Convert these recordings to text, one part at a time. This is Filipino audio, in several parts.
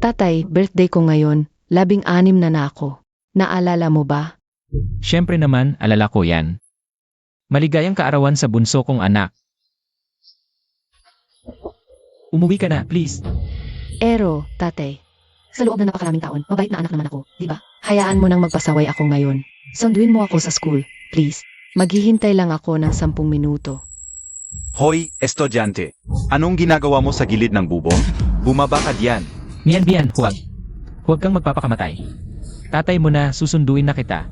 Tatay, birthday ko ngayon, 16 na ako. Naalala mo ba? Siyempre naman, alala ko yan. Maligayang kaarawan sa bunso kong anak. Umuwi ka na, please. Ero, tatay. Sa loob na napakaraming taon, mabait na anak naman ako, di ba? Hayaan mo nang magpasaway ako ngayon. Sunduin mo ako sa school, please. Maghihintay lang ako ng 10 minuto. Hoy, estudyante. Anong ginagawa mo sa gilid ng bubong? Bumaba ka diyan. Mian, huwag. Huwag kang magpapakamatay. Tatay mo na, susunduin na kita.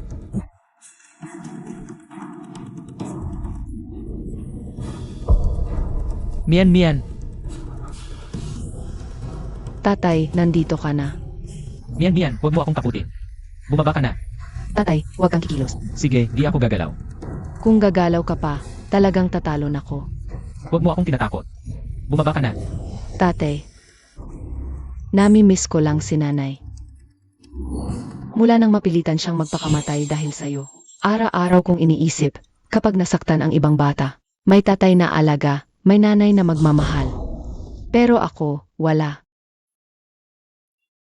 Mian. Tatay, nandito ka na. Mian, huwag mo akong takutin. Bumaba ka na. Tatay, huwag kang kikilos. Sige, di ako gagalaw. Kung gagalaw ka pa, talagang tatalon ako. Huwag mo akong tinatakot. Bumaba ka na. Tatay, nami-miss ko lang si nanay. Mula nang mapilitan siyang magpakamatay dahil sa'yo. Araw-araw kong iniisip, kapag nasaktan ang ibang bata, may tatay na alaga, may nanay na magmamahal. Pero ako, wala.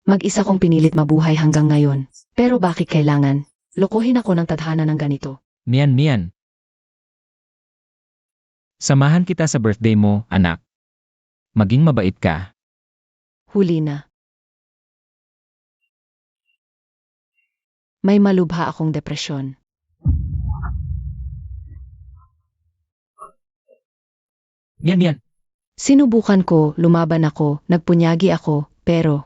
Mag-isa kong pinilit mabuhay hanggang ngayon. Pero bakit kailangan? Lokohin ako ng tadhana ng ganito. Mian. Samahan kita sa birthday mo, anak. Maging mabait ka. Huli na. May malubha akong depresyon. Mian. Sinubukan ko, lumaban ako, nagpunyagi ako, pero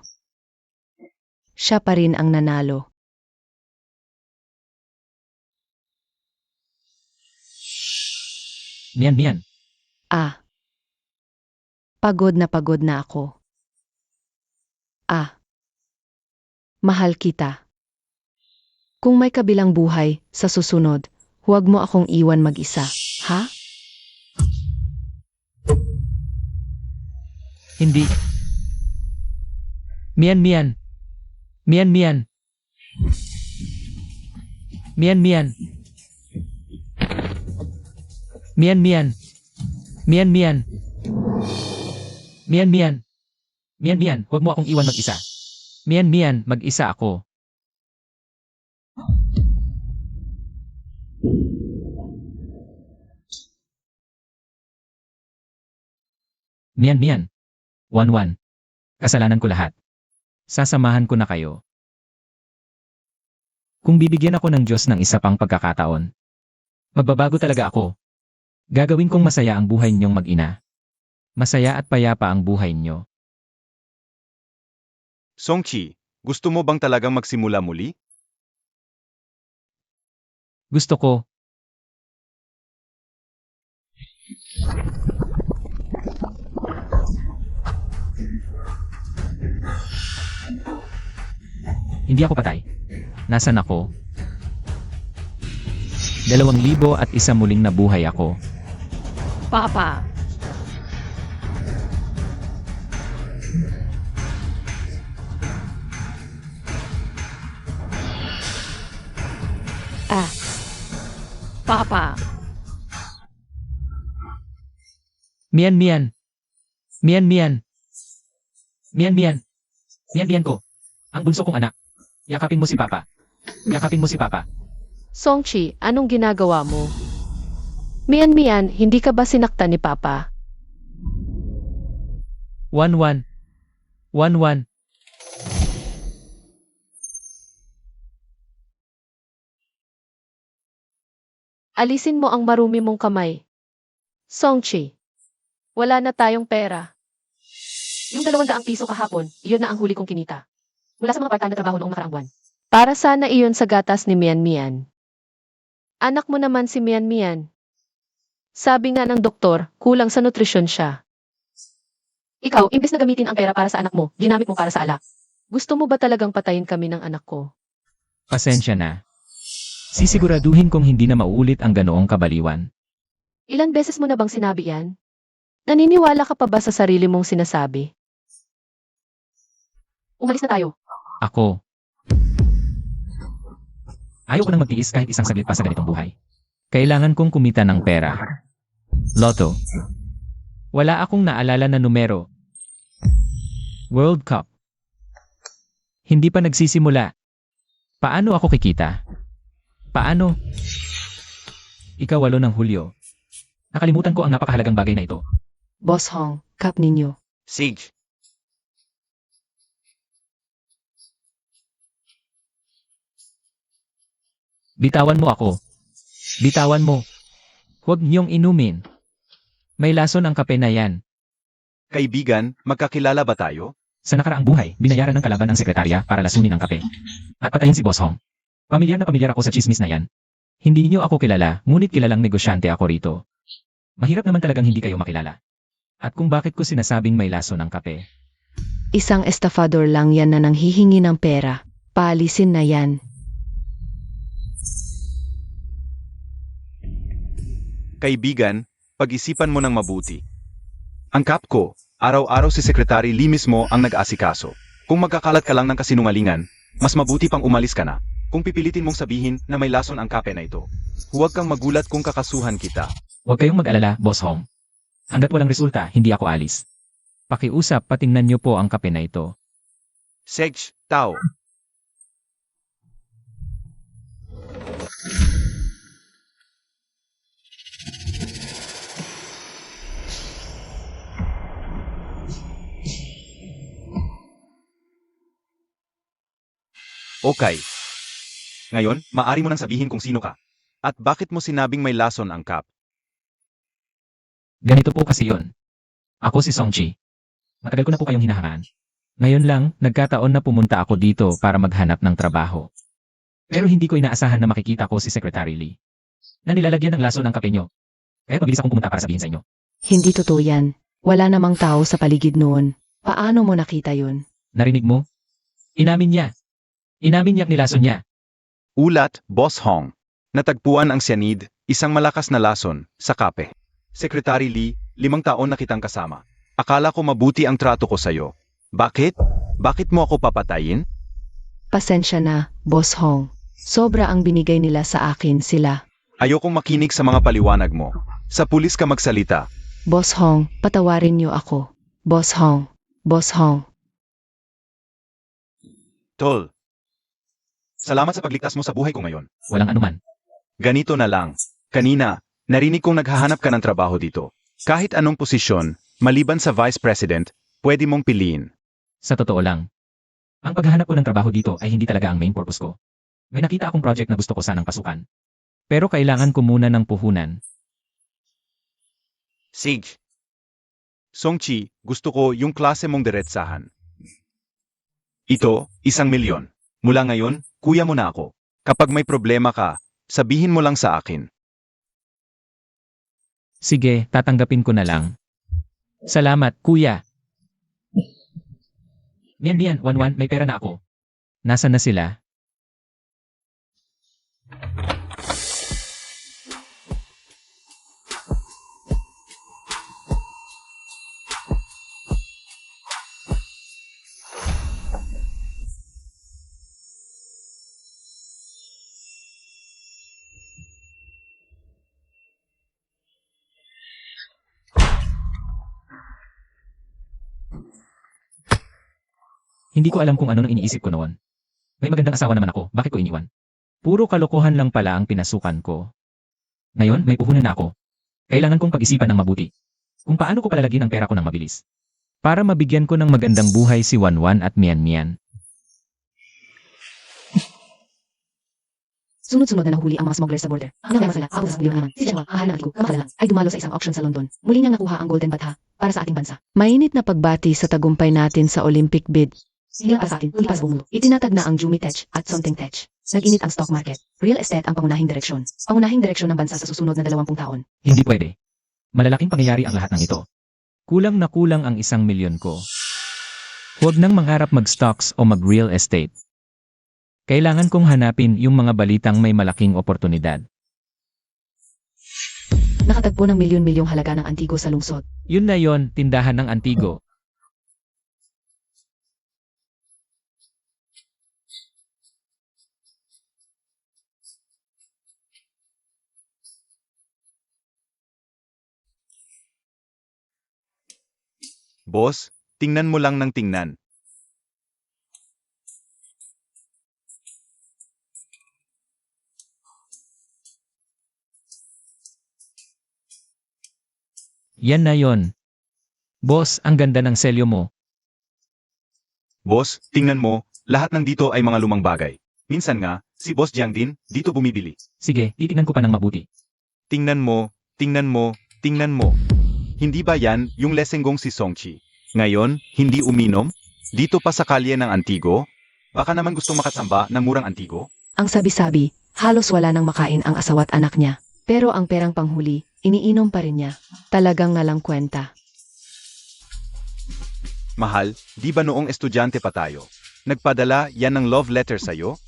siya pa rin ang nanalo. Mian. Pagod na ako. Mahal kita. Kung may kabilang buhay, sa susunod, huwag mo akong iwan mag-isa, ha? Hindi. Mian. Mian. Huwag mo akong iwan mag-isa. Mian, mag-isa ako. Mian. 1-1. Kasalanan ko lahat. Sasamahan ko na kayo. Kung bibigyan ako ng Diyos ng isa pang pagkakataon, magbabago talaga ako. Gagawin kong masaya ang buhay niyong mag-ina. Masaya at payapa ang buhay niyo. Songchi, gusto mo bang talagang magsimula muli? Gusto ko. Hindi ako patay. Nasaan ako? 2,001 muling nabuhay ako. Papa! Papa! Mian. Mian ko. Ang bunso kong anak. Yakapin mo si Papa. Songchi, anong ginagawa mo? Mian, hindi ka ba sinaktan ni Papa? 1-1. Alisin mo ang marumi mong kamay. Songchi, wala na tayong pera. Yung 200 piso kahapon, iyon na ang huli kong kinita. Mula sa mga part-time na trabaho noong nakaraang buwan. Para sana iyon sa gatas ni Mian. Anak mo naman si Mian. Sabi nga ng doktor, kulang sa nutrisyon siya. Ikaw, imbes na gamitin ang pera para sa anak mo, ginamit mo para sa alak. Gusto mo ba talagang patayin kami ng anak ko? Pasensya na. Sisiguraduhin kong hindi na mauulit ang ganoong kabaliwan. Ilan beses mo na bang sinabi yan? Naniniwala ka pa ba sa sarili mong sinasabi? Umalis na tayo. Ako. Ayaw ko nang magtiis kahit isang saglit pa sa ganitong buhay. Kailangan kong kumita ng pera. Lotto. Wala akong naalala na numero. World Cup. Hindi pa nagsisimula. Paano ako kikita? Paano? Ika-8 ng Hulyo. Nakalimutan ko ang napakahalagang bagay na ito. Boss Hong, cup ninyo. Sage, Bitawan mo ako. Bitawan mo. Huwag niyong inumin. May lason ang kape na yan. kaibigan, magkakilala ba tayo? Sa nakaraang buhay, binayaran ng kalaban ng sekretarya para lasunin ang kape. At patayin si Boss Hong. Pamilyar na pamilyar ako sa chismis na yan. Hindi niyo ako kilala, ngunit kilalang negosyante ako rito. Mahirap naman talagang hindi kayo makilala. At kung bakit ko sinasabing may lason ang kape. Isang estafador lang yan na nanghihingi ng pera. Paalisin na yan. Kaibigan, pag-isipan mo ng mabuti. Ang kap ko, araw-araw si Secretary Lee mismo ang nag-asikaso. Kung magkakalat ka lang ng kasinungalingan, mas mabuti pang umalis ka na. Kung pipilitin mong sabihin na may lason ang kape na ito, huwag kang magulat kung kakasuhan kita. Huwag kayong mag-alala, Boss Hong. Hanggat walang resulta, hindi ako alis. Pakiusap, patingnan niyo po ang kape na ito. Sage, tao. Okay. Ngayon, maari mo nang sabihin kung sino ka. At bakit mo sinabing may lason ang kap? Ganito po kasi yon. Ako si Song Chi. Matagal ko na po kayong hinahangaan. Ngayon lang, nagkataon na pumunta ako dito para maghanap ng trabaho. Pero hindi ko inaasahan na makikita ko si Secretary Lee. Na nilalagyan ng lason ang kape nyo. Kaya mabilis akong pumunta para sabihin sa inyo. Hindi totoo yan. Wala namang tao sa paligid noon. Paano mo nakita yun? Narinig mo? Inamin niya. Inamin niya nilason niya. Ulat, Boss Hong. Natagpuan ang cyanide, isang malakas na lason, sa kape. Secretary Lee, 5 taon na kitang kasama. Akala ko mabuti ang trato ko sa'yo. Bakit? Bakit mo ako papatayin? Pasensya na, Boss Hong. Sobra ang binigay nila sa akin sila. Ayokong makinig sa mga paliwanag mo. Sa pulis ka magsalita. Boss Hong, patawarin niyo ako. Boss Hong. Boss Hong. Tol. Salamat sa pagligtas mo sa buhay ko ngayon. Walang anuman. Ganito na lang. Kanina, narinig kong naghahanap ka ng trabaho dito. Kahit anong posisyon, maliban sa Vice President, pwede mong piliin. Sa totoo lang. Ang paghahanap ko ng trabaho dito ay hindi talaga ang main purpose ko. May nakita akong project na gusto ko sanang pasukan. Pero kailangan ko muna ng puhunan. Sage. Song Chi, gusto ko yung klase mong diretsahan. Ito, 1,000,000. Mula ngayon, kuya mo na ako. Kapag may problema ka, sabihin mo lang sa akin. Sige, tatanggapin ko na lang. Salamat, kuya. Mian, 1-1, may pera na ako. Nasaan na sila? Hindi ko alam kung ano nang iniisip ko noon. May magandang asawa naman ako, bakit ko iniwan? Puro kalokohan lang pala ang pinasukan ko. Ngayon, may puhunan na ako. Kailangan kong pag-isipan ng mabuti. Kung paano ko palalagyan ang pera ko ng mabilis. Para mabigyan ko ng magandang buhay si Wanwan at Mian. Sunod-sunod na nahuli ang mga smugglers sa border. Ang nangyari sila, ako sa milyon naman. Si Jianhua, kahal ng ko, kamakalalan, ay dumalo sa isang auction sa London. Muli niyang nakuha ang Golden Batha para sa ating bansa. Mainit na pagbati sa tagumpay natin sa Olympic bid. Hindi lang para sa atin, kundi para sa buong mundo. Itinatag na ang Jumi Tech at Sonting Tech. Nag-init ang stock market. Real estate ang pangunahing direksyon. Pangunahing direksyon ng bansa sa susunod na 20 taon. Hindi pwede. Malalaking pangyayari ang lahat ng ito. Kulang na kulang ang 1,000,000 ko. Huwag nang mangarap mag-stocks o mag-real estate. Kailangan kong hanapin yung mga balitang may malaking oportunidad. Nakatagpo ng milyon-milyong halaga ng antigo sa lungsod. Yun na yon, tindahan ng antigo. Boss, tingnan mo lang ng tingnan. Yan na yon. Boss, ang ganda ng selyo mo. Boss, tingnan mo, lahat ng dito ay mga lumang bagay. Minsan nga, si Boss Jiang din, dito bumibili. Sige, titignan ko pa ng mabuti. Tingnan mo, tingnan mo, tingnan mo. Hindi ba yan yung lesenggong si Songchi? Ngayon, hindi uminom? Dito pa sa kalye ng Antigo? Baka naman gustong makatsamba ng murang Antigo? Ang sabi-sabi, halos wala nang makain ang asawa't anak niya. Pero ang perang panghuli, iniinom pa rin niya. Talagang ngalang kwenta. Mahal, di ba noong estudyante pa tayo? Nagpadala yan ng love letter sa'yo?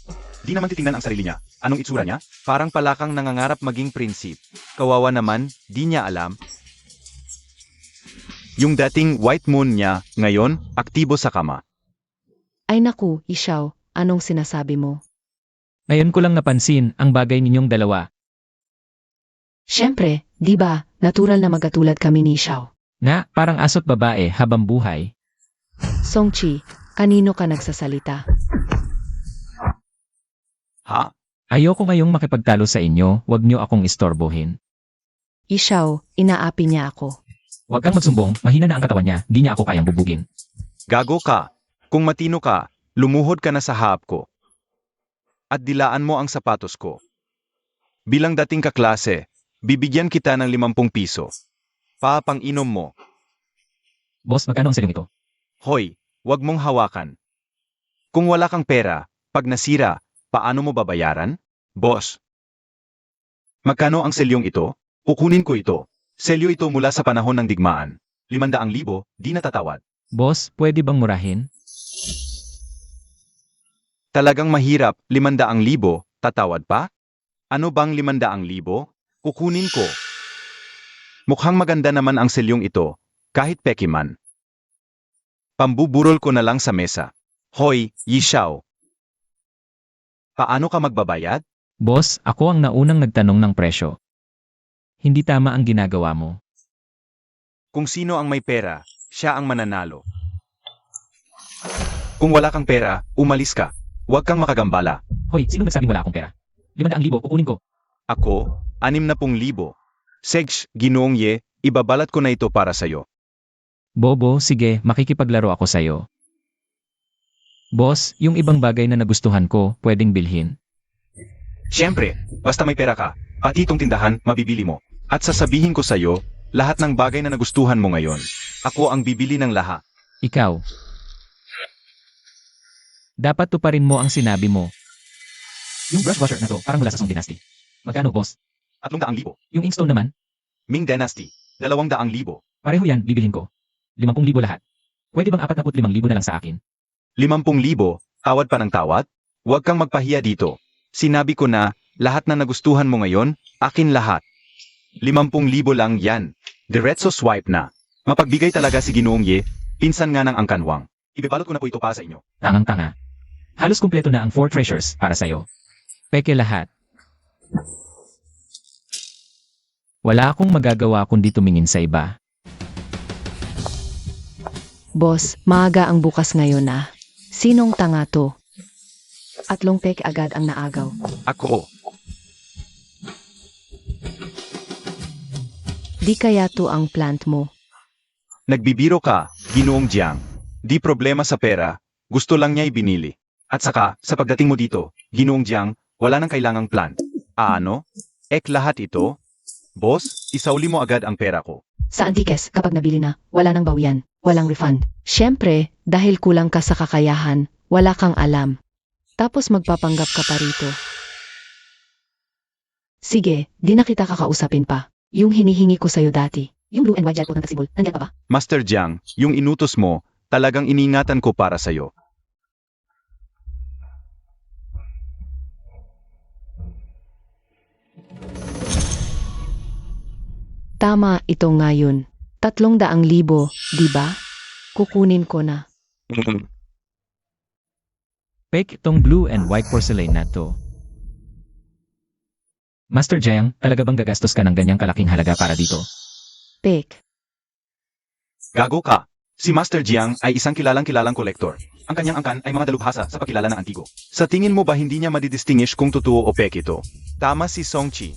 Di naman titingnan ang sarili niya. Anong itsura niya? Parang palakang nangangarap maging prinsip. Kawawa naman, di niya alam. Yung dating white moon niya, ngayon, aktibo sa kama. Ay naku, Ishaw, anong sinasabi mo? Ngayon ko lang napansin ang bagay ninyong dalawa. Siyempre, di ba, natural na magkatulad kami ni Ishaw. Nga, parang aso't babae habang buhay. Songchi, kanino ka nagsasalita? Ha? Ayoko ngayong makipagtalo sa inyo, wag niyo akong istorbohin. Ishaw, inaapi niya ako. Huwag kang magsumbong, mahina na ang katawan niya, di niya ako kayang bubugin. Gago ka. Kung matino ka, lumuhod ka na sa harap ko. At dilaan mo ang sapatos ko. Bilang dating kaklase, bibigyan kita ng 50 piso. Pang-inom mo. Boss, magkano ang selyong ito? Hoy, wag mong hawakan. Kung wala kang pera, pag nasira, paano mo babayaran? Boss. Magkano ang selyong ito? Kukunin ko ito. Selyo ito mula sa panahon ng digmaan. 500,000, di natatawad. Boss, pwede bang murahin? Talagang mahirap, 500,000, tatawad pa? Ano bang 500,000? Kukunin ko. Mukhang maganda naman ang selyong ito, kahit peki man. Pambuburol ko na lang sa mesa. Hoy, Yishaw. Paano ka magbabayad? Boss, ako ang naunang nagtanong ng presyo. Hindi tama ang ginagawa mo. Kung sino ang may pera, siya ang mananalo. Kung wala kang pera, umalis ka. Huwag kang makagambala. Hoy, sino nagsabing wala akong pera? 500,000, kukunin ko. Ako, 60,000. Segs, Ginoong Ye, ibabalat ko na ito para sa'yo. Bobo, sige, makikipaglaro ako sa'yo. Boss, yung ibang bagay na nagustuhan ko, pwedeng bilhin. Siyempre, basta may pera ka, pati itong tindahan, mabibili mo. At sasabihin ko sa'yo, lahat ng bagay na nagustuhan mo ngayon, ako ang bibili ng lahat. Ikaw. Dapat tuparin mo ang sinabi mo. Yung brush washer na to, parang mula sa Song Dynasty. Magkano, boss? 300,000. Yung Inkstone naman, Ming Dynasty, 200,000. pareho yan, bibilhin ko. 50,000 lahat. Pwede bang 45,000 na lang sa akin? 50,000, tawad pa ng tawad? Huwag kang magpahiya dito. Sinabi ko na, lahat na nagustuhan mo ngayon, akin lahat. 50,000 lang yan. Diretso swipe na. Mapagbigay talaga si Ginoong Ye, pinsan nga ng angkanwang. Ibabalot ko na po ito para sa inyo. Tangang-tanga. Halos kumpleto na ang 4 treasures para sa'yo. Peke lahat. Wala akong magagawa kundi tumingin sa iba. Boss, maaga ang bukas ngayon ah. Sinong tanga to? At longpek agad ang naagaw. Ako. Di kaya to ang plant mo. Nagbibiro ka, Ginoong Jiang. Di problema sa pera, gusto lang niya ibinili. At saka, sa pagdating mo dito, Ginoong Jiang, wala nang kailangang plan. Ano? Lahat ito? Boss, isauli mo agad ang pera ko. Sa Antikes, kapag nabili na, wala nang bawian, walang refund. Siyempre, dahil kulang ka sa kakayahan, wala kang alam. Tapos magpapanggap ka pa rito. Sige, di na kita kakausapin pa. Yung hinihingi ko sa'yo dati, yung blue and white gel ng tasibol, nandiyan pa ba? Master Jiang, yung inutos mo, talagang iniingatan ko para sa'yo. Tama ito ngayon. 300,000, di ba? Kukunin ko na. Fake itong blue and white porcelain na to. Master Jiang, talaga bang gagastos ka ng ganyang kalaking halaga para dito? Pek. Gago ka. Si Master Jiang ay isang kilalang kolektor. Ang kanyang angkan ay mga dalubhasa sa pagkilala ng antigo. Sa tingin mo ba hindi niya madidistinguish kung totoo o peke ito? Tama si Songchi.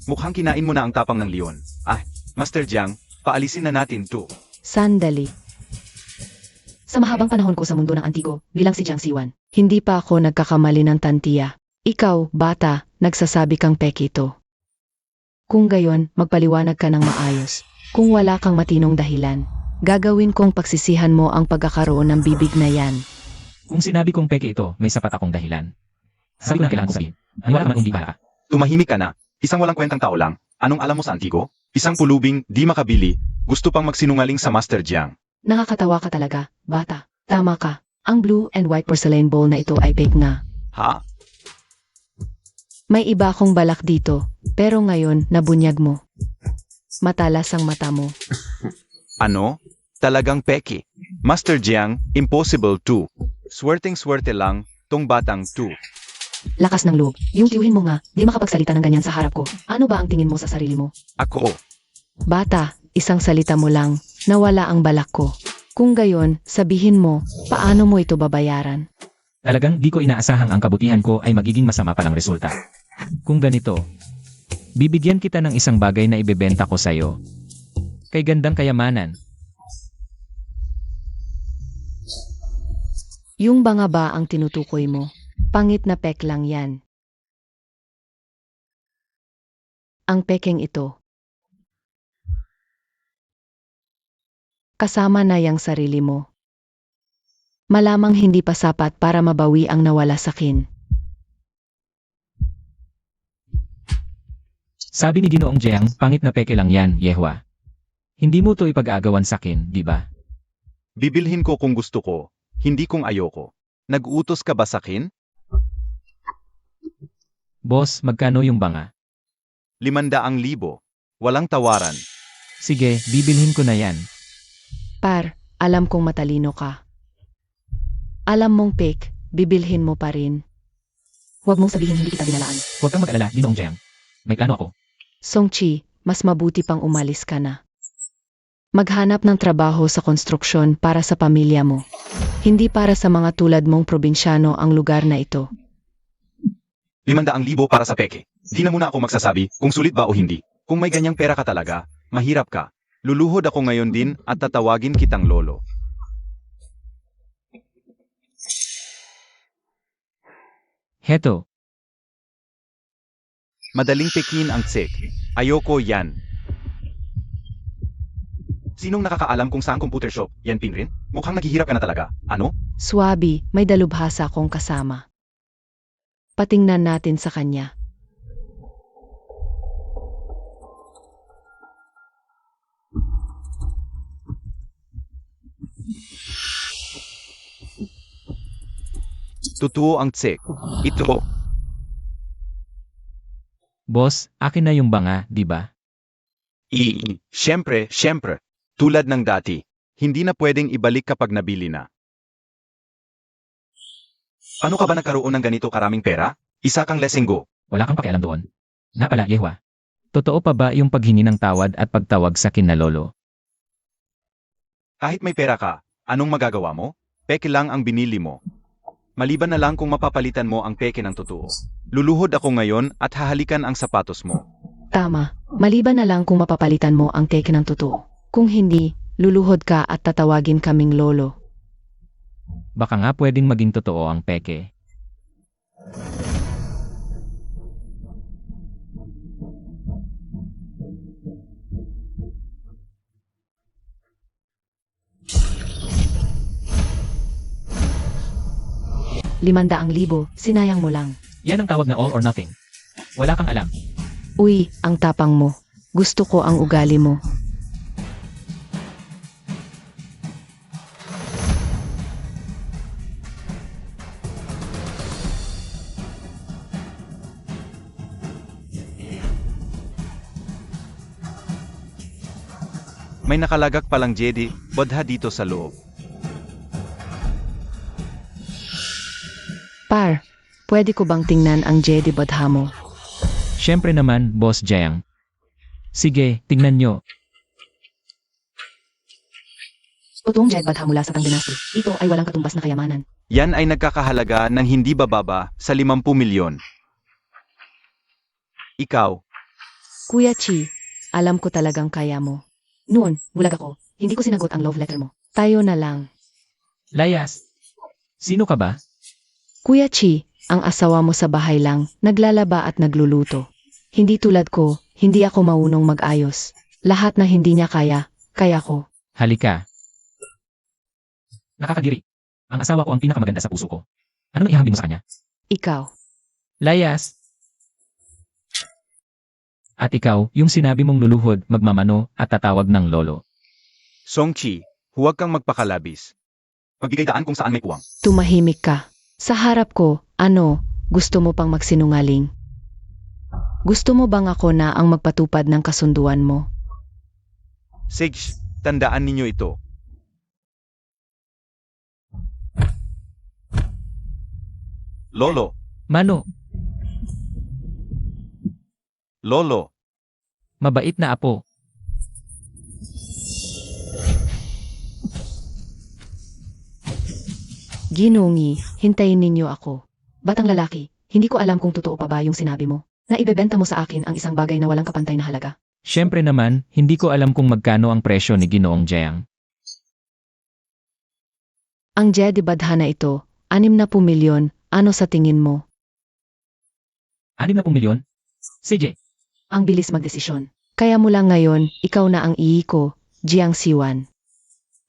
Mukhang kinain mo na ang tapang ng leon. Ah, Master Jiang, Paalisin na natin to. Sandali. Sa mahabang panahon ko sa mundo ng antigo, bilang si Jiang Siwan, hindi pa ako nagkakamali ng tantiya. Ikaw, bata, nagsasabi kang peke ito. Kung gayon, magpaliwanag ka ng maayos. Kung wala kang matinong dahilan, gagawin kong pagsisihan mo ang pagkakaroon ng bibig na yan. Kung sinabi kong peke ito, may sapat akong dahilan. Sabi ko na kailangan ko sabihin. Maniwala ka man o hindi para ka. Tumahimik ka na. Isang walang kwentang tao lang. Anong alam mo sa antigo? Isang pulubing, di makabili, gusto pang magsinungaling sa Master Jiang. Nakakatawa ka talaga, bata. Tama ka. Ang blue and white porcelain bowl na ito ay fake na. Ha? May iba akong balak dito, pero ngayon nabunyag mo. Matalas ang mata mo. Ano? Talagang peke. Master Jiang, impossible to. Swerteng-swerte lang, tong batang to. Lakas ng loob. Yung tiyuhin mo nga, di makapagsalita ng ganyan sa harap ko. Ano ba ang tingin mo sa sarili mo? Ako. Bata, isang salita mo lang, nawala ang balak ko. Kung gayon, sabihin mo, paano mo ito babayaran? Talagang di ko inaasahang ang kabutihan ko ay magiging masama palang resulta. Kung ganito, bibigyan kita ng isang bagay na ibebenta ko sa'yo. Kay gandang kayamanan. Yung banga ba ang tinutukoy mo? Pangit na pek lang yan. Ang pekeng ito. Kasama na yang sarili mo. Malamang hindi pa sapat para mabawi ang nawala sa akin. Sabi ni Ginoong Jiang, pangit na peke lang yan, Yehwa. Hindi mo to ipag-aagawan sakin, di ba? Bibilhin ko kung gusto ko, hindi kung ayoko. Nag-utos ka ba sakin? Boss, magkano yung banga? 500,000. Walang tawaran. Sige, bibilhin ko na yan. Par, alam kong matalino ka. Alam mong fake, bibilhin mo pa rin. Huwag mong sabihin hindi kita binalaan. Huwag kang mag-alala, Ginoong Jiang. May plano ako. Songchi, mas mabuti pang umalis ka na. Maghanap ng trabaho sa konstruksyon para sa pamilya mo. Hindi para sa mga tulad mong probinsyano ang lugar na ito. 500,000 para sa peke. Di na muna ako magsasabi kung sulit ba o hindi. Kung may ganyang pera ka talaga, mahirap ka. Luluhod ako ngayon din at tatawagin kitang lolo. Heto, Madaling pekin ang tsek. Ayoko yan. Sinong nakakaalam kung saan computer shop? Yan pin rin? Mukhang naghihirap ka na talaga. Ano? Swabi, may dalubhasa akong kasama. Patingnan natin sa kanya. Totoo ang tsek. Ito. boss, akin na yung banga, di ba? Siyempre. Tulad ng dati. Hindi na pwedeng ibalik kapag nabili na. Ano ka ba nagkaroon ng ganito karaming pera? Isa kang lesenggo. Wala kang pakialam doon. Na pala, Yehwa. Totoo pa ba yung paghingi ng tawad at pagtawag sa kinalolo? Kahit may pera ka, anong magagawa mo? Peke lang ang binili mo. Maliban na lang kung mapapalitan mo ang peke ng totoo. Luluhod ako ngayon at hahalikan ang sapatos mo. Tama, maliban na lang kung mapapalitan mo ang teke ng totoo. Kung hindi, luluhod ka at tatawagin kaming lolo. Baka nga pwedeng maging totoo ang peke. ₱500,000, sinayang mo lang. Yan ang tawag na all or nothing. Wala kang alam. Uy, ang tapang mo. Gusto ko ang ugali mo. May nakalagak palang Jedi, bodha dito sa loob. Par, pwede ko bang tingnan ang Jedi Bodha mo? Siyempre naman, Boss Jiang. Sige, tingnan nyo. Totoong Jedi Bodha mula sa Tang Dynasty. Ito ay walang katumbas na kayamanan. Yan ay nagkakahalaga ng hindi bababa sa 50 milyon. Ikaw, Kuya Chi, alam ko talagang kaya mo. Noon, bulag ako. Hindi ko sinagot ang love letter mo. Tayo na lang. Layas, sino ka ba? Kuya Chi, ang asawa mo sa bahay lang, naglalaba at nagluluto. Hindi tulad ko, hindi ako maunong mag-ayos. Lahat na hindi niya kaya, kaya ko. Halika. Nakakadiri. Ang asawa ko ang pinakamaganda sa puso ko. Ano nang ihambing mo sa kanya? Ikaw. Layas. At ikaw, yung sinabi mong luluhod, magmamano, at tatawag ng lolo. Songchi, huwag kang magpakalabis. Magbigay kung saan may puwang. Tumahimik ka. Sa harap ko, gusto mo pang magsinungaling? Gusto mo bang ako na ang magpatupad ng kasunduan mo? Sige, tandaan ninyo ito. Lolo, Mano, Lolo, mabait na apo. Ginongi, hintayin ninyo ako. Batang lalaki, hindi ko alam kung totoo pa ba yung sinabi mo. Na ibebenta mo sa akin ang isang bagay na walang kapantay na halaga. Siyempre naman, hindi ko alam kung magkano ang presyo ni Ginoong Jiang. Ang Jedi Badha na ito, 60 milyon, ano sa tingin mo? 60 milyon? CJ, Ang bilis magdesisyon. Kaya mula ngayon, ikaw na ang ihi ko, Jiang Siwan.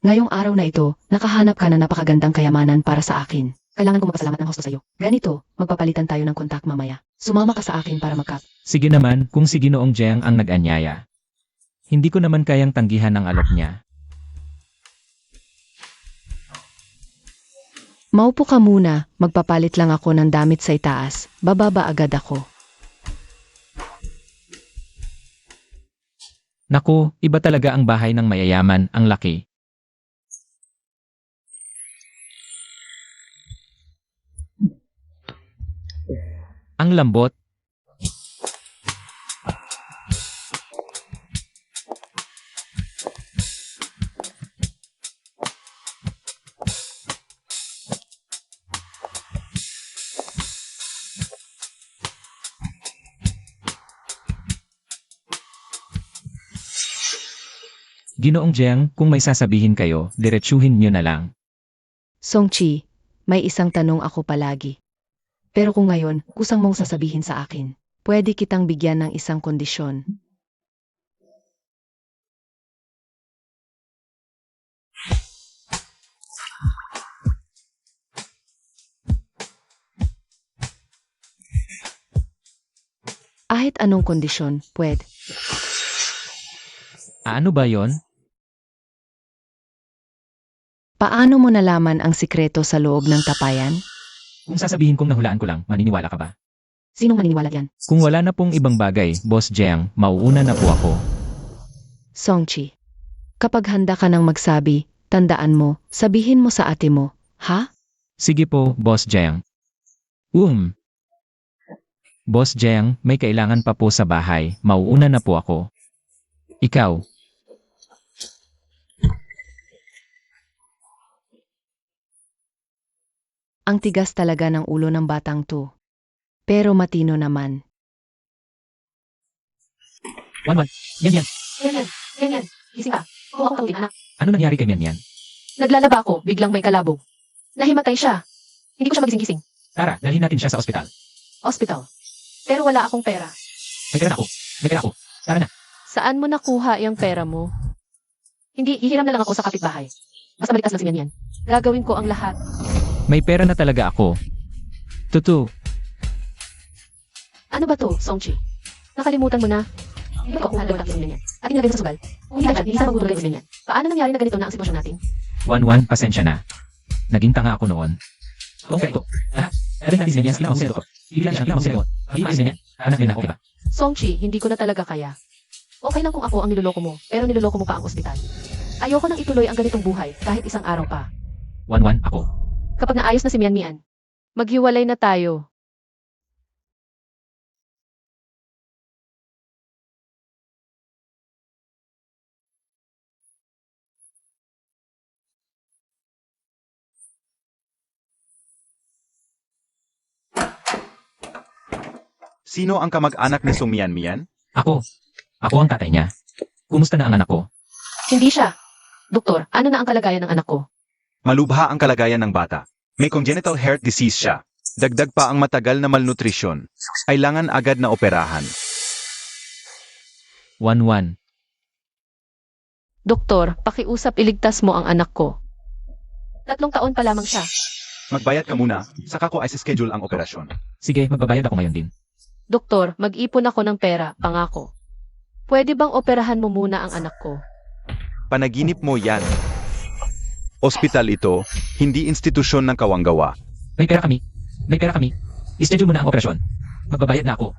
Ngayong araw na ito, nakahanap ka na napakagandang kayamanan para sa akin. Kailangan kong magpasalamat ng husto sa'yo. Ganito, magpapalitan tayo ng kontak mamaya. Sumama ka sa akin para magkap. sige naman kung si Ginoong Jiang ang nag-anyaya. Hindi ko naman kayang tanggihan ang alok niya. Maupo ka muna, magpapalit lang ako ng damit sa itaas. Bababa agad ako. Naku, iba talaga ang bahay ng mayayaman, ang laki. Ang lambot. Ginoong Jiang, kung may sasabihin kayo, diretsuhin niyo na lang. Songchi, may isang tanong ako palagi. Pero kung ngayon, kusang mong sasabihin sa akin, pwede kitang bigyan ng isang kondisyon. Kahit anong kondisyon, pwede. Ano ba yon? Paano mo nalaman ang sikreto sa loob ng tapayan? Kung sasabihin kong nahulaan ko lang, maniniwala ka ba? Sinong maniniwala yan? Kung wala na pong ibang bagay, Boss Jiang, mauuna na po ako. Songchi, kapag handa ka nang magsabi, tandaan mo, sabihin mo sa ate mo, ha? Sige po, Boss Jiang. Boss Jiang, may kailangan pa po sa bahay, mauuna na po ako. Ikaw. Ang tigas talaga ng ulo ng batang to. Pero matino naman. Wanwan, yan. Ganyan. Gising ka. Kung ako tawin, anak. Ano nangyari kay Mian? Naglalaba ako, biglang may kalabog. Nahimatay siya. Hindi ko siya magising-gising. Tara, dalhin natin siya sa ospital. Hospital. Pero wala akong pera. May pera ako. Tara na. Saan mo nakuha yung pera mo? Hindi, hihiram na lang ako sa kapitbahay. Basta maligtas lang si Mian. Gagawin ko ang lahat. May pera na talaga ako. Tutu, Ano ba to, Songchi? Nakalimutan mo na. Hindi ko kung halaga ng Mian. At inilagay mo sa sugal. Kung hindi agad, hindi sana magdudulay si Mian. Paano nangyari na ganito na ang sitwasyon natin? Wanwan, pasensya na. Naging tanga ako noon. Kung ito, alin natin si Mian, sila ako sa ito. Ilan siya, sila ako. Pag-iis niya, anak nila ako, diba? Songchi, hindi ko na talaga kaya. Okay lang kung ako ang niloloko mo, pero niloloko mo pa ang ospital. Ayoko nang ituloy ang ganitong buhay kahit isang araw pa. Wanwan, ako. Kapag naayos na si Mian, maghiwalay na tayo. Sino ang kamag-anak ni Song Mian? Ako ang tatay niya. Kumusta na ang anak ko? Hindi siya. Doktor, ano na ang kalagayan ng anak ko? Malubha ang kalagayan ng bata. May congenital heart disease siya. Dagdag pa ang matagal na malnutrisyon. Kailangan agad na operahan. 1-1. Doktor, pakiusap iligtas mo ang anak ko. 3 taon pa lamang siya. Magbayad ka muna, saka ko schedule ang operasyon. Sige, magbabayad ako ngayon din. Doktor, mag-ipon ako ng pera, pangako. Pwede bang operahan mo muna ang anak ko? Panaginip mo yan. Ospital ito, hindi institusyon ng kawanggawa. May pera kami. May pera kami. I-schedule mo na ang operasyon. Magbabayad na ako.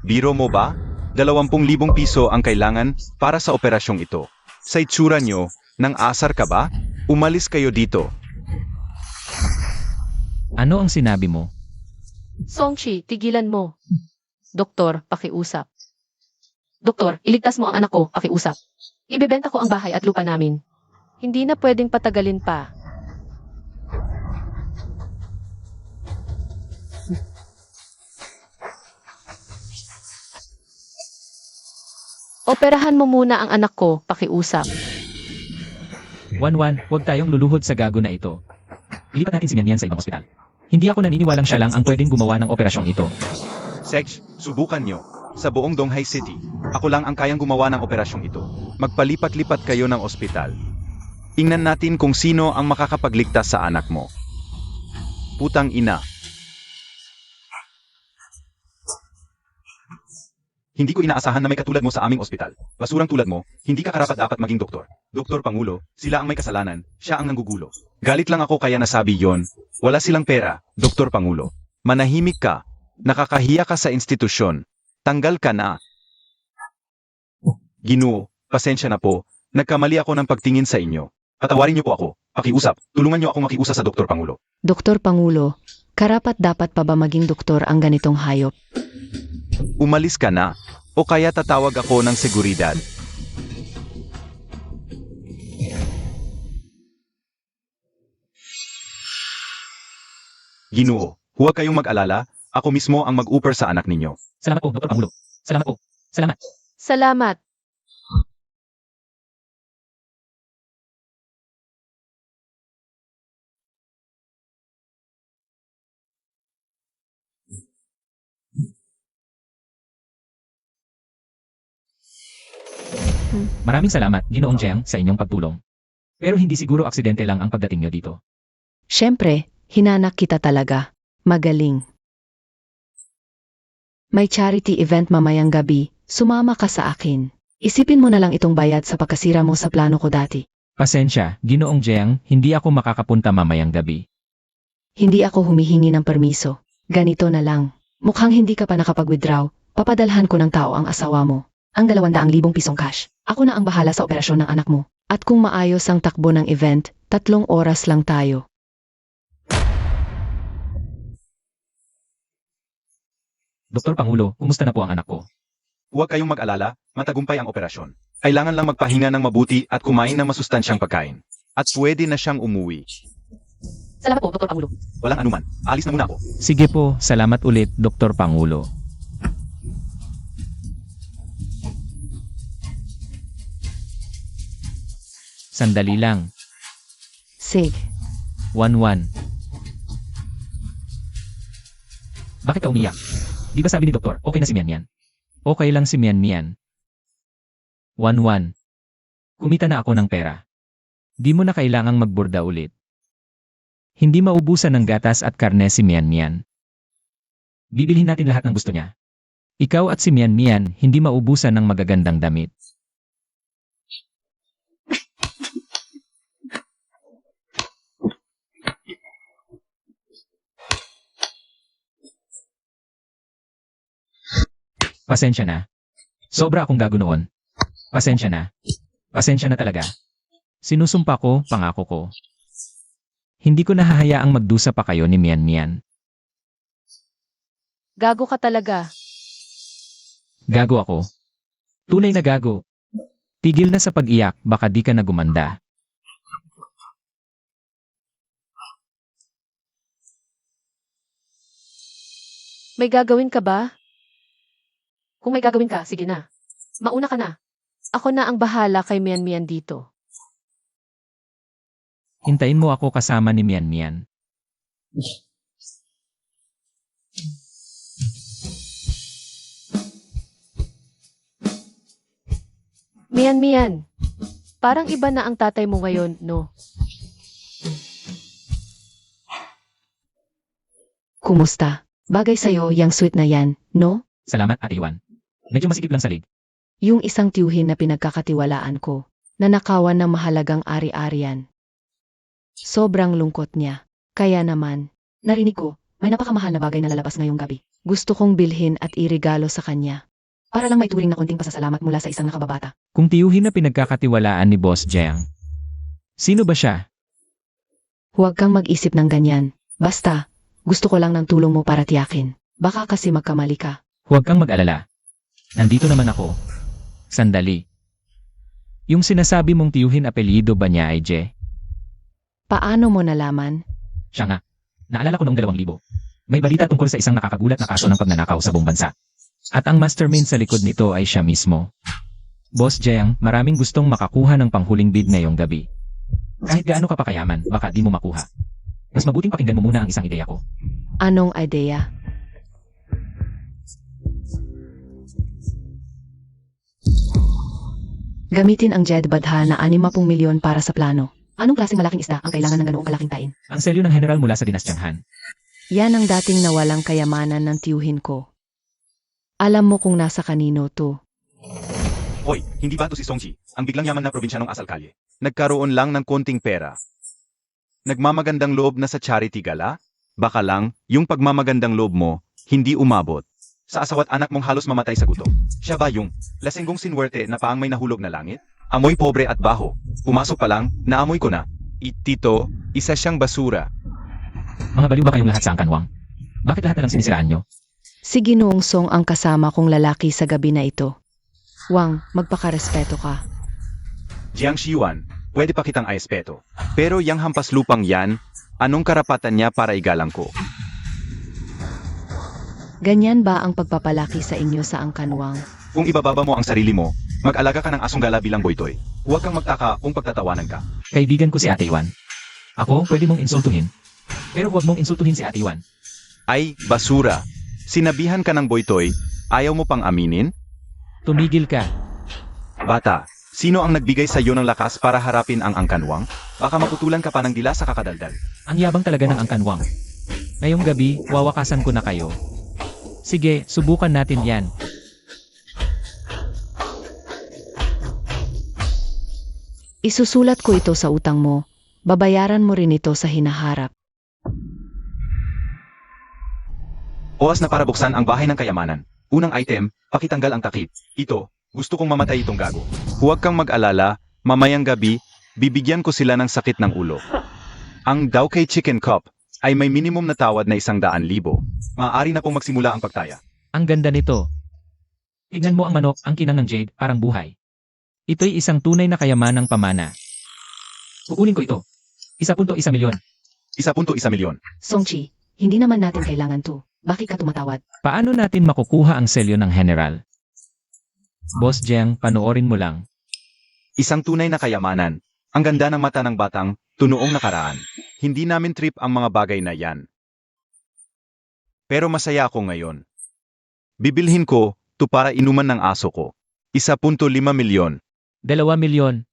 Biro mo ba? 20,000 piso ang kailangan para sa operasyong ito. Sa itsura nyo, nang asar ka ba? Umalis kayo dito. Ano ang sinabi mo? Songchi, tigilan mo. Doktor, pakiusap. Doktor, iligtas mo ang anak ko, pakiusap. Ibebenta ko ang bahay at lupa namin. Hindi na pwedeng patagalin pa. Operahan mo muna ang anak ko, pakiusap. 1-1, huwag tayong luluhod sa gago na ito. Ilipat natin si Mian sa ibang ospital. Hindi ako naniniwalang siya lang ang pwedeng gumawa ng operasyong ito. Sex, subukan nyo. Sa buong Donghai City, ako lang ang kayang gumawa ng operasyong ito. Magpalipat-lipat kayo ng ospital. Tingnan natin kung sino ang makakapagligtas sa anak mo. Putang ina. Hindi ko inaasahan na may katulad mo sa aming ospital. Basurang tulad mo, hindi ka karapat-dapat maging doktor. Doktor Pangulo, sila ang may kasalanan, siya ang nanggugulo. Galit lang ako kaya nasabi yon. Wala silang pera, Doktor Pangulo. Manahimik ka. Nakakahiya ka sa institusyon. Tanggal ka na. Ginoo, pasensya na po. Nagkamali ako ng pagtingin sa inyo. Patawarin niyo po ako. Pakiusap. Tulungan niyo ako makiusap sa Doktor Pangulo. Doktor Pangulo, karapat-dapat pa ba maging doktor ang ganitong hayop? Umalis ka na. O kaya tatawag ako ng seguridad. Ginoo, huwag kayong mag-alala. Ako mismo ang mag-upper sa anak ninyo. Salamat po, Dr. Pangulo. Salamat po. Salamat. Salamat. Maraming salamat, Ginoong Jiang, sa inyong pagtulong. Pero hindi siguro aksidente lang ang pagdating niyo dito. Siyempre, hinanak kita talaga. Magaling. May charity event mamayang gabi, sumama ka sa akin. Isipin mo na lang itong bayad sa pagkasira mo sa plano ko dati. Pasensya, Ginoong Jiang, hindi ako makakapunta mamayang gabi. Hindi ako humihingi ng permiso. Ganito na lang. Mukhang hindi ka pa nakapag-withdraw. Papadalhan ko ng tao ang asawa mo. Ang 200,000 pisong cash. Ako na ang bahala sa operasyon ng anak mo. At kung maayos ang takbo ng event, 3 oras lang tayo. Dr. Pangulo, kumusta na po ang anak ko? Huwag kayong mag-alala, matagumpay ang operasyon. Kailangan lang magpahinga ng mabuti at kumain ng masustansyang pagkain. At pwede na siyang umuwi. Salamat po, Dr. Pangulo. Walang anuman. Alis na muna ako. Sige po, salamat ulit, Dr. Pangulo. Sandali lang. Sig, 1-1. Bakit ka umiyak? Di ba sabi ni Doktor, okay na si Mian Mian? Okay lang si Mian Mian. 1-1. Kumita na ako ng pera. Di mo na kailangang magborda ulit. Hindi maubusan ng gatas at karne si Mian Mian. Bibilhin natin lahat ng gusto niya. Ikaw at si Mian Mian hindi maubusan ng magagandang damit. Pasensya na. Sobra akong gago noon. Pasensya na. Pasensya na talaga. Sinusumpa ko, pangako ko. Hindi ko nahahayaang magdusa pa kayo ni Mian Mian. Gago ka talaga. Gago ako. Tunay na gago. Tigil na sa pag-iyak, baka di ka na gumanda. May gagawin ka ba? Kung may gagawin ka, sige na. Mauna ka na. Ako na ang bahala kay Mian Mian dito. Hintayin mo ako kasama ni Mian Mian. Mian Mian. Parang iba na ang tatay mo ngayon, no? Kumusta? Bagay sa'yo yang sweet na yan, no? Salamat, Ate Iwan. Medyo masikip lang sa lig. Yung isang tiyuhin na pinagkakatiwalaan ko, nanakawan ng mahalagang ari-arian. Sobrang lungkot niya. Kaya naman, narinig ko, may napakamahal na bagay na lalabas ngayong gabi. Gusto kong bilhin at irigalo sa kanya. Para lang may turing na konting pasasalamat mula sa isang nakababata. Kung tiyuhin na pinagkakatiwalaan ni Boss Jiang, sino ba siya? Huwag kang mag-isip ng ganyan. Basta, gusto ko lang ng tulong mo para tiyakin. Baka kasi magkamali ka. Huwag kang mag-alala. Nandito naman ako. Sandali. Yung sinasabi mong tiyuhin apelyido ba niya ay Je? Paano mo nalaman? Siya nga. Naalala ko noong 2,000. May balita tungkol sa isang nakakagulat na kaso ng pagnanakaw sa buong bansa. At ang mastermind sa likod nito ay siya mismo. Boss Jiang, maraming gustong makakuha ng panghuling bid ngayong gabi. Kahit gaano ka pa kayaman, baka di mo makuha. Mas mabuting pakinggan mo muna ang isang ideya ko. Anong ideya? Gamitin ang Jed Badha na 60 milyon para sa plano. Anong klaseng malaking isda ang kailangan ng ganoong kalaking tain? Ang selyo ng general mula sa Dinastyang Han. Yan ang dating nawalang kayamanan ng tiyuhin ko. Alam mo kung nasa kanino to. Hoy, hindi ba to si Songji, ang biglang yaman na probinsyanong asal kalye? Nagkaroon lang ng konting pera. Nagmamagandang loob na sa charity gala? Baka lang, yung pagmamagandang loob mo, hindi umabot. Sa asawa't anak mong halos mamatay sa gutom. Siya ba yung lasinggong sinwerte na paang may nahulog na langit? Amoy pobre at baho. Pumasok pa lang, naamoy ko na. Tito, isa siyang basura. Mga baliw ba kayong lahat sa angkanwang? Bakit lahat na lang sinisiraan nyo? Si Ginoong Song ang kasama kong lalaki sa gabi na ito. Wang, magpakarespeto ka. Jiang Xiuan, pwede pa kitang aespeto. Pero yang hampas lupang yan, anong karapatan niya para igalang ko? Ganyan ba ang pagpapalaki sa inyo sa angkanwang? Kung ibababa mo ang sarili mo, mag-alaga ka ng asong gala bilang boytoy. Huwag kang magtaka kung pagtatawanan ka. Kaibigan ko si Ate Iwan. Ako, pwede mong insultuhin. Pero huwag mong insultuhin si Ate Iwan. Ay, basura. Sinabihan ka ng boytoy, ayaw mo pang aminin? Tumigil ka. Bata, sino ang nagbigay sa iyo ng lakas para harapin ang angkanwang? Baka maputulan ka pa ng dila sa kakadaldal. Ang yabang talaga ng angkanwang. Ngayong gabi, wawakasan ko na kayo. Sige, subukan natin yan. Isusulat ko ito sa utang mo. Babayaran mo rin ito sa hinaharap. Oras na para buksan ang bahay ng kayamanan. Unang item, pakitanggal ang takip. Ito, gusto kong mamatay itong gago. Huwag kang mag-alala, mamayang gabi, bibigyan ko sila ng sakit ng ulo. Ang Daokei Chicken Cup ay may minimum na tawad na 100,000. Maaari na pong magsimula ang pagtaya. Ang ganda nito. Tignan mo ang manok, ang kinang ng Jade, parang buhay. Ito'y isang tunay na kayamanang pamana. Kukunin ko ito. 1.1 milyon. 1.1 milyon. Songchi, hindi naman natin kailangan to. Bakit ka tumatawad? Paano natin makukuha ang selyo ng general? Boss Jiang, panoorin mo lang. Isang tunay na kayamanan. Ang ganda ng mata ng batang, tunoong nakaraan. Hindi namin trip ang mga bagay na yan. Pero masaya ako ngayon. Bibilhin ko, to para inuman ng aso ko. 1.5 milyon. 2 milyon.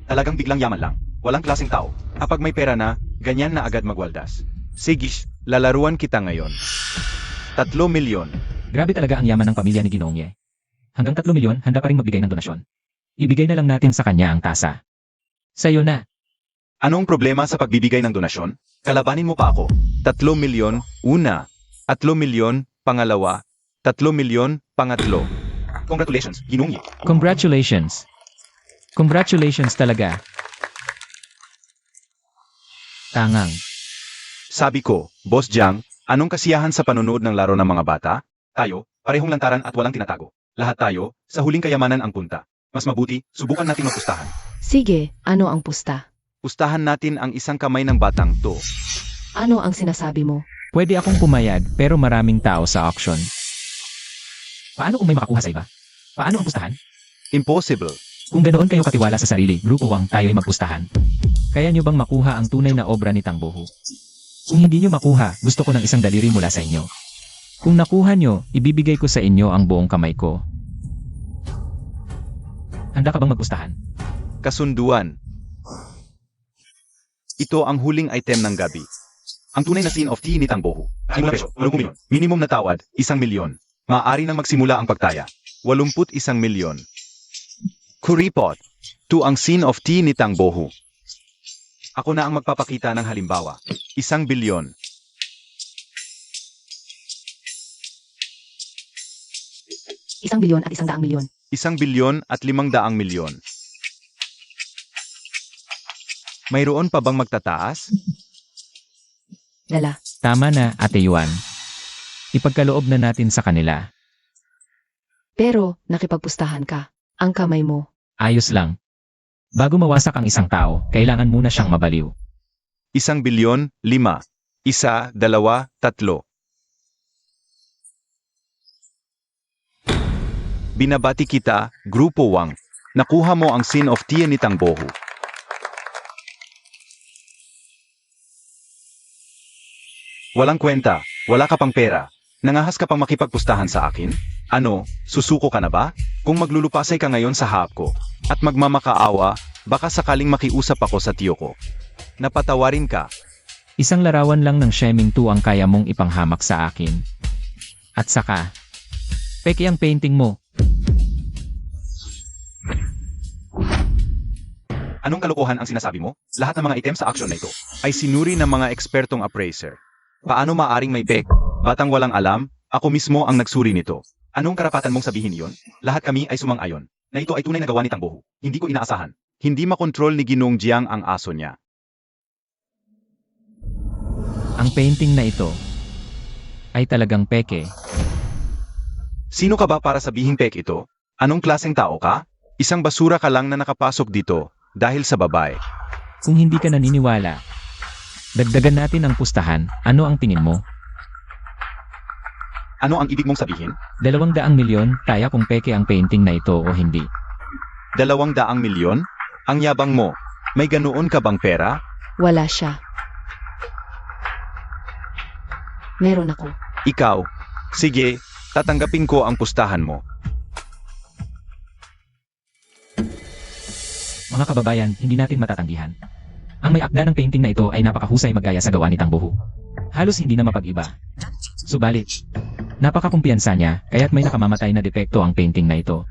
Talagang biglang yaman lang. Walang klaseng tao. Kapag may pera na, ganyan na agad magwaldas. Sige, lalaruan kita ngayon. 3 milyon. Grabe talaga ang yaman ng pamilya ni Ginoong Ye. Hanggang 3 milyon, handa pa rin magbigay ng donasyon. Ibigay na lang natin sa kanya ang tasa. Sa'yo na. Anong problema sa pagbibigay ng donasyon? Kalabanin mo pa ako. 3 milyon, una. 3 milyon, pangalawa. 3 milyon, pangatlo. Congratulations, Ginoong Ye. Congratulations. Congratulations talaga. Tangang. Sabi ko, Boss Jiang, anong kasiyahan sa panonood ng laro ng mga bata? Tayo, parehong lantaran at walang tinatago. Lahat tayo, sa huling kayamanan ang punta. Mas mabuti, subukan natin magpustahan. Sige, ano ang pusta? Pustahan natin ang isang kamay ng batang to. Ano ang sinasabi mo? Pwede akong pumayag pero maraming tao sa auction. Paano kung may makakuha sa iba? Paano ang pustahan? Impossible. Kung ganoon kayo katiwala sa sarili, Grupo Wang, tayo'y magpustahan. Kaya nyo bang makuha ang tunay na obra ni Tang Bohu? Kung hindi nyo makuha, gusto ko ng isang daliri mula sa inyo. Kung nakuha nyo, ibibigay ko sa inyo ang buong kamay ko. Handa ka bang magpustahan? Kasunduan. Ito ang huling item ng gabi. Ang tunay na scene of tea ni Tang Bohu. Simula peso, 80 milyon. Minimum na tawad, 1 milyon. Maaari nang magsimula ang pagtaya. 81 milyon. Kuripot. To ang scene of tea ni Tang Bohu. Ako na ang magpapakita ng halimbawa. 1 bilyon. Isang bilyon at 100 milyon. 1 bilyon at 500 milyon. Mayroon pa bang magtataas? Dala. Tama na, Ate Yuan. Ipagkaloob na natin sa kanila. Pero, nakipagpustahan ka. Ang kamay mo. Ayos lang. Bago mawasak ang isang tao, kailangan muna siyang mabaliw. 1 bilyon, 5. 1, 2, 3. Binabati kita, Grupo Wang. Nakuha mo ang scene of tea ni Tang Bohu. Walang kwenta, wala ka pang pera. Nangahas ka pang makipagpustahan sa akin? Ano, susuko ka na ba? Kung maglulupasay ka ngayon sa hap ko, at magmamakaawa, baka sakaling makiusap ako sa tiyo ko. Napatawarin ka. Isang larawan lang ng Sheming 2 ang kaya mong ipanghamak sa akin. At saka, peke ang painting mo. Anong kalokohan ang sinasabi mo? Lahat ng mga item sa action na ito ay sinuri ng mga ekspertong appraiser. Paano maaring may pek? Batang walang alam, ako mismo ang nagsuri nito. Anong karapatan mong sabihin iyon? Lahat kami ay sumang-ayon na ito ay tunay na gawa ni Tang Bohu. Hindi ko inaasahan. Hindi makontrol ni Ginoong Jiang ang aso niya. Ang painting na ito ay talagang peke. Sino ka ba para sabihing pek ito? Anong klaseng tao ka? Isang basura ka lang na nakapasok dito dahil sa babae. Kung hindi ka naniniwala, dagdagan natin ang pustahan. Ano ang tingin mo? Ano ang ibig mong sabihin? 200 milyon, kaya kung peke ang painting na ito o hindi. 200 milyon? Ang yabang mo. May ganoon ka bang pera? Wala siya. Meron ako. Ikaw. Sige, tatanggapin ko ang pustahan mo. Mga kababayan, hindi natin matatanggihan. Ang may akda ng painting na ito ay napakahusay maggaya sa gawa ni Tang Bohu. Halos hindi na mapag-iba. Subalit, napakakumpiyansa niya, kaya't may nakamamatay na depekto ang painting na ito.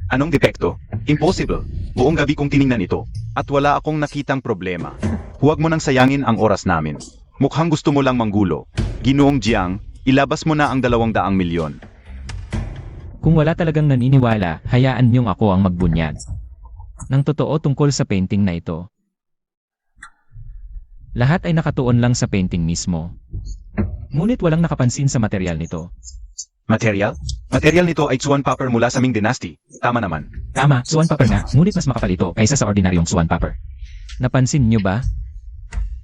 Anong depekto? Impossible. Buong gabi kong tiningnan ito. At wala akong nakitang problema. Huwag mo nang sayangin ang oras namin. Mukhang gusto mo lang manggulo. Ginoong Jiang, ilabas mo na ang 200 milyon. Kung wala talagang naniniwala, hayaan niyong ako ang magbunyag ng totoo tungkol sa painting na ito. Lahat ay nakatuon lang sa painting mismo. Ngunit walang nakapansin sa material nito. Material? Material nito ay Chuan Paper mula sa Ming Dynasty. Tama naman. Tama, swan paper nga, ngunit mas makapal ito kaysa sa ordinaryong swan paper. Napansin niyo ba?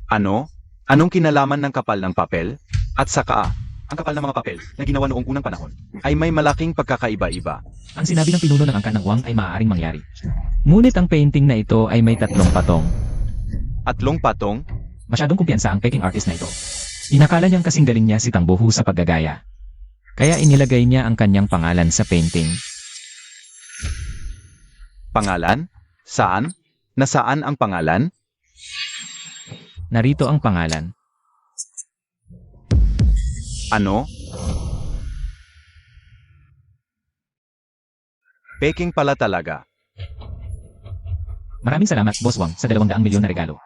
Ano? Anong kinalaman ng kapal ng papel? At saka, ang kapal ng mga papel na ginawa noong unang panahon ay may malaking pagkakaiba-iba. Ang sinabi ng pinuno ng angkan ng Wang ay maaaring mangyari. Ngunit ang painting na ito ay may 3 patong. 3 patong? Masyadong kumpiyansa ang peking artist na ito. Inakala niyang kasing galing niya si Tang Bohu sa paggagaya. Kaya inilagay niya ang kanyang pangalan sa painting. Pangalan? Saan? Nasaan ang pangalan? Narito ang pangalan. Ano? Peking pala talaga. Maraming salamat, Boss Wang, sa 200 milyon na regalo.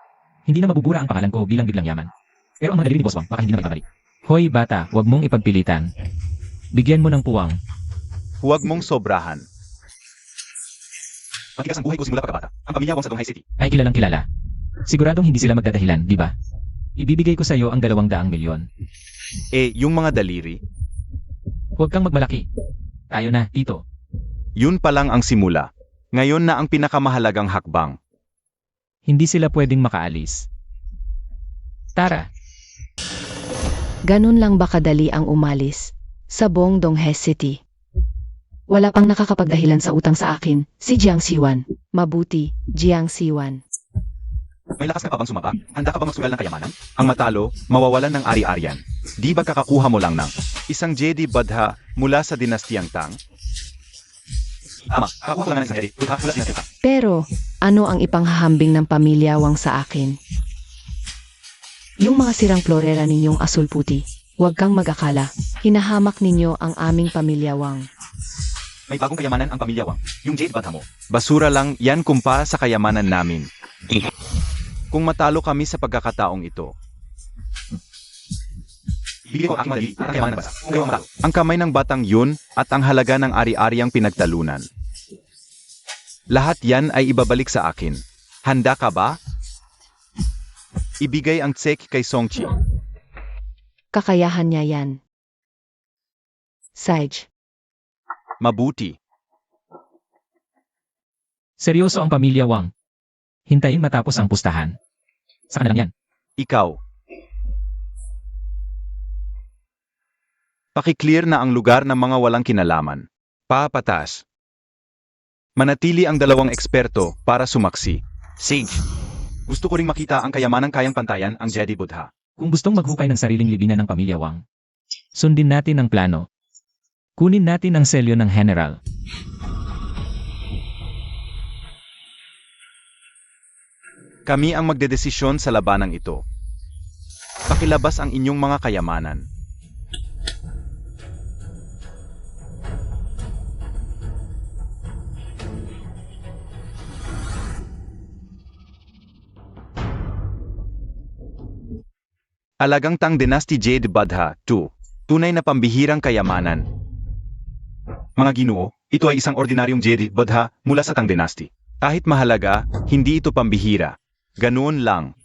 Hindi na mabubura ang pangalan ko bilang biglang yaman. Pero ang mga daliri ni Boss Wang, baka hindi na magbabalik. Hoy bata, huwag mong ipagpilitan. Bigyan mo ng puwang. Huwag mong sobrahan. Matigas ang buhay ko simula pagkabata. Ang pamilya Wang sa Donghai City. Ay kilalang kilala. Siguradong hindi sila magdadahilan, di ba? Ibibigay ko sa iyo ang 200 milyon. Yung mga daliri, Huwag kang magmalaki. Tayo na, tito. yun pa lang ang simula. Ngayon na ang pinakamahalagang hakbang. Hindi sila pwedeng makaalis. Tara. Ganun lang ba kadali ang umalis sa buong Donghai City? Wala pang nakakapagdahilan sa utang sa akin, si Jiang Siwan. Mabuti, Jiang Siwan. May lakas ka pa bang sumapa? Handa ka bang magsugal ng kayamanan? Ang matalo, mawawalan ng ari-arian. Di ba kakakuha mo lang ng isang Jedi Badha mula sa dinastiyang Tang? Tama, kakakuha ko lang ng isang Jedi Badha mula sa dinastiyang Tang. Pero, ano ang ipanghahambing ng pamilya Wang sa akin? Yung mga sirang florera ninyong asul-puti, huwag kang mag-akala. Hinahamak ninyo ang aming pamilya Wang. May bagong kayamanan ang pamilya Wang. Yung Jedi Badha mo. Basura lang yan kumpara sa kayamanan namin. Kung matalo kami sa pagkakataong ito, bigay ko ang aking madali at ang kayamanan ng basa. Kung kayo ang matalo. Ang kamay ng batang yun at ang halaga ng ari-ariang pinagtalunan. Lahat yan ay ibabalik sa akin. Handa ka ba? Ibigay ang tsek kay Songchi. Kakayahan niya yan. Sage. Mabuti. Seryoso ang pamilya Wang. Hintayin matapos ang pustahan. Saan na lang yan? Ikaw. Pakiclear na ang lugar ng mga walang kinalaman. Papatas. Manatili ang dalawang eksperto para sumaksi. Sage. Gusto ko ring makita ang kayamanang kayang pantayan ang Jedi Buddha. Kung gustong maghukay ng sariling libingan ng pamilya Wang, sundin natin ang plano. Kunin natin ang selyo ng General. Kami ang magdedesisyon sa labanang ito. Pakilabas ang inyong mga kayamanan. Alagang Tang Dynasty Jade Badha 2. Tunay na pambihirang kayamanan. Mga ginoo, ito ay isang ordinaryong Jade Badha mula sa Tang Dynasty. Kahit mahalaga, hindi ito pambihira. Ganoon lang.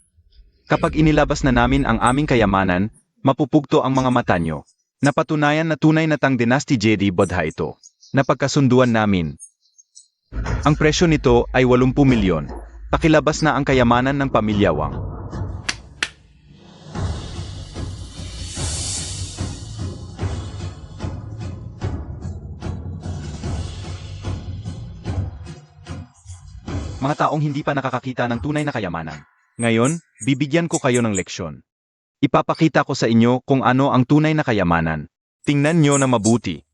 Kapag inilabas na namin ang aming kayamanan, mapupugto ang mga mata nyo. Napatunayan na tunay na Tang Dynasty Jedi Badha ito. Napagkasunduan namin. Ang presyo nito ay 80 milyon. Pakilabas na ang kayamanan ng pamilya Wang. Mga taong hindi pa nakakakita ng tunay na kayamanan. Ngayon, bibigyan ko kayo ng leksyon. Ipapakita ko sa inyo kung ano ang tunay na kayamanan. Tingnan nyo na mabuti.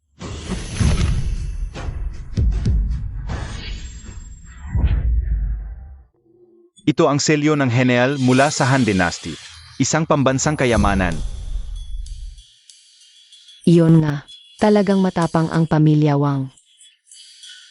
Ito ang selyo ng General mula sa Han Dynasty. Isang pambansang kayamanan. Iyon nga, talagang matapang ang pamilya Wang.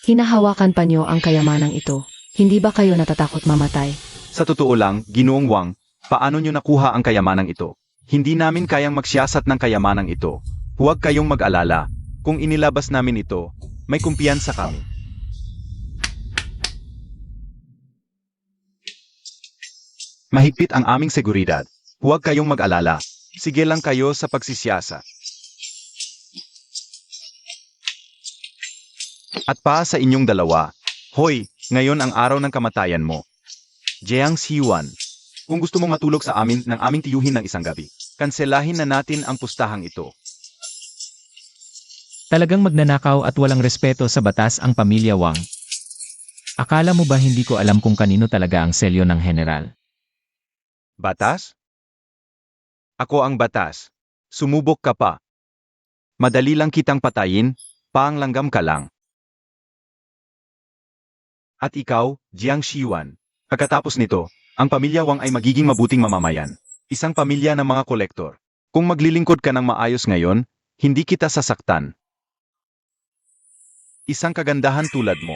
Hinahawakan pa niyo ang kayamanang ito. Hindi ba kayo natatakot mamatay? Sa totoo lang, Ginoong Wang, paano nyo nakuha ang kayamanang ito? Hindi namin kayang magsiyasat ng kayamanang ito. Huwag kayong mag-alala. Kung inilabas namin ito, may kumpiyansa kami. Mahigpit ang aming seguridad. Huwag kayong mag-alala. Sige lang kayo sa pagsisiyasat. At pa sa inyong dalawa, hoy, ngayon ang araw ng kamatayan mo. Jiang Siwan, kung gusto mong matulog sa amin ng aming tiyuhin ng isang gabi, kanselahin na natin ang pustahang ito. Talagang magnanakaw at walang respeto sa batas ang pamilya Wang. Akala mo ba hindi ko alam kung kanino talaga ang selyo ng General? Batas? Ako ang batas. Sumubok ka pa. Madali lang kitang patayin, panglanggam ka lang. At ikaw, Jiang Siwan, pagkatapos nito, ang pamilya Wang ay magiging mabuting mamamayan. Isang pamilya ng mga kolektor. Kung maglilingkod ka ng maayos ngayon, hindi kita sasaktan. Isang kagandahan tulad mo.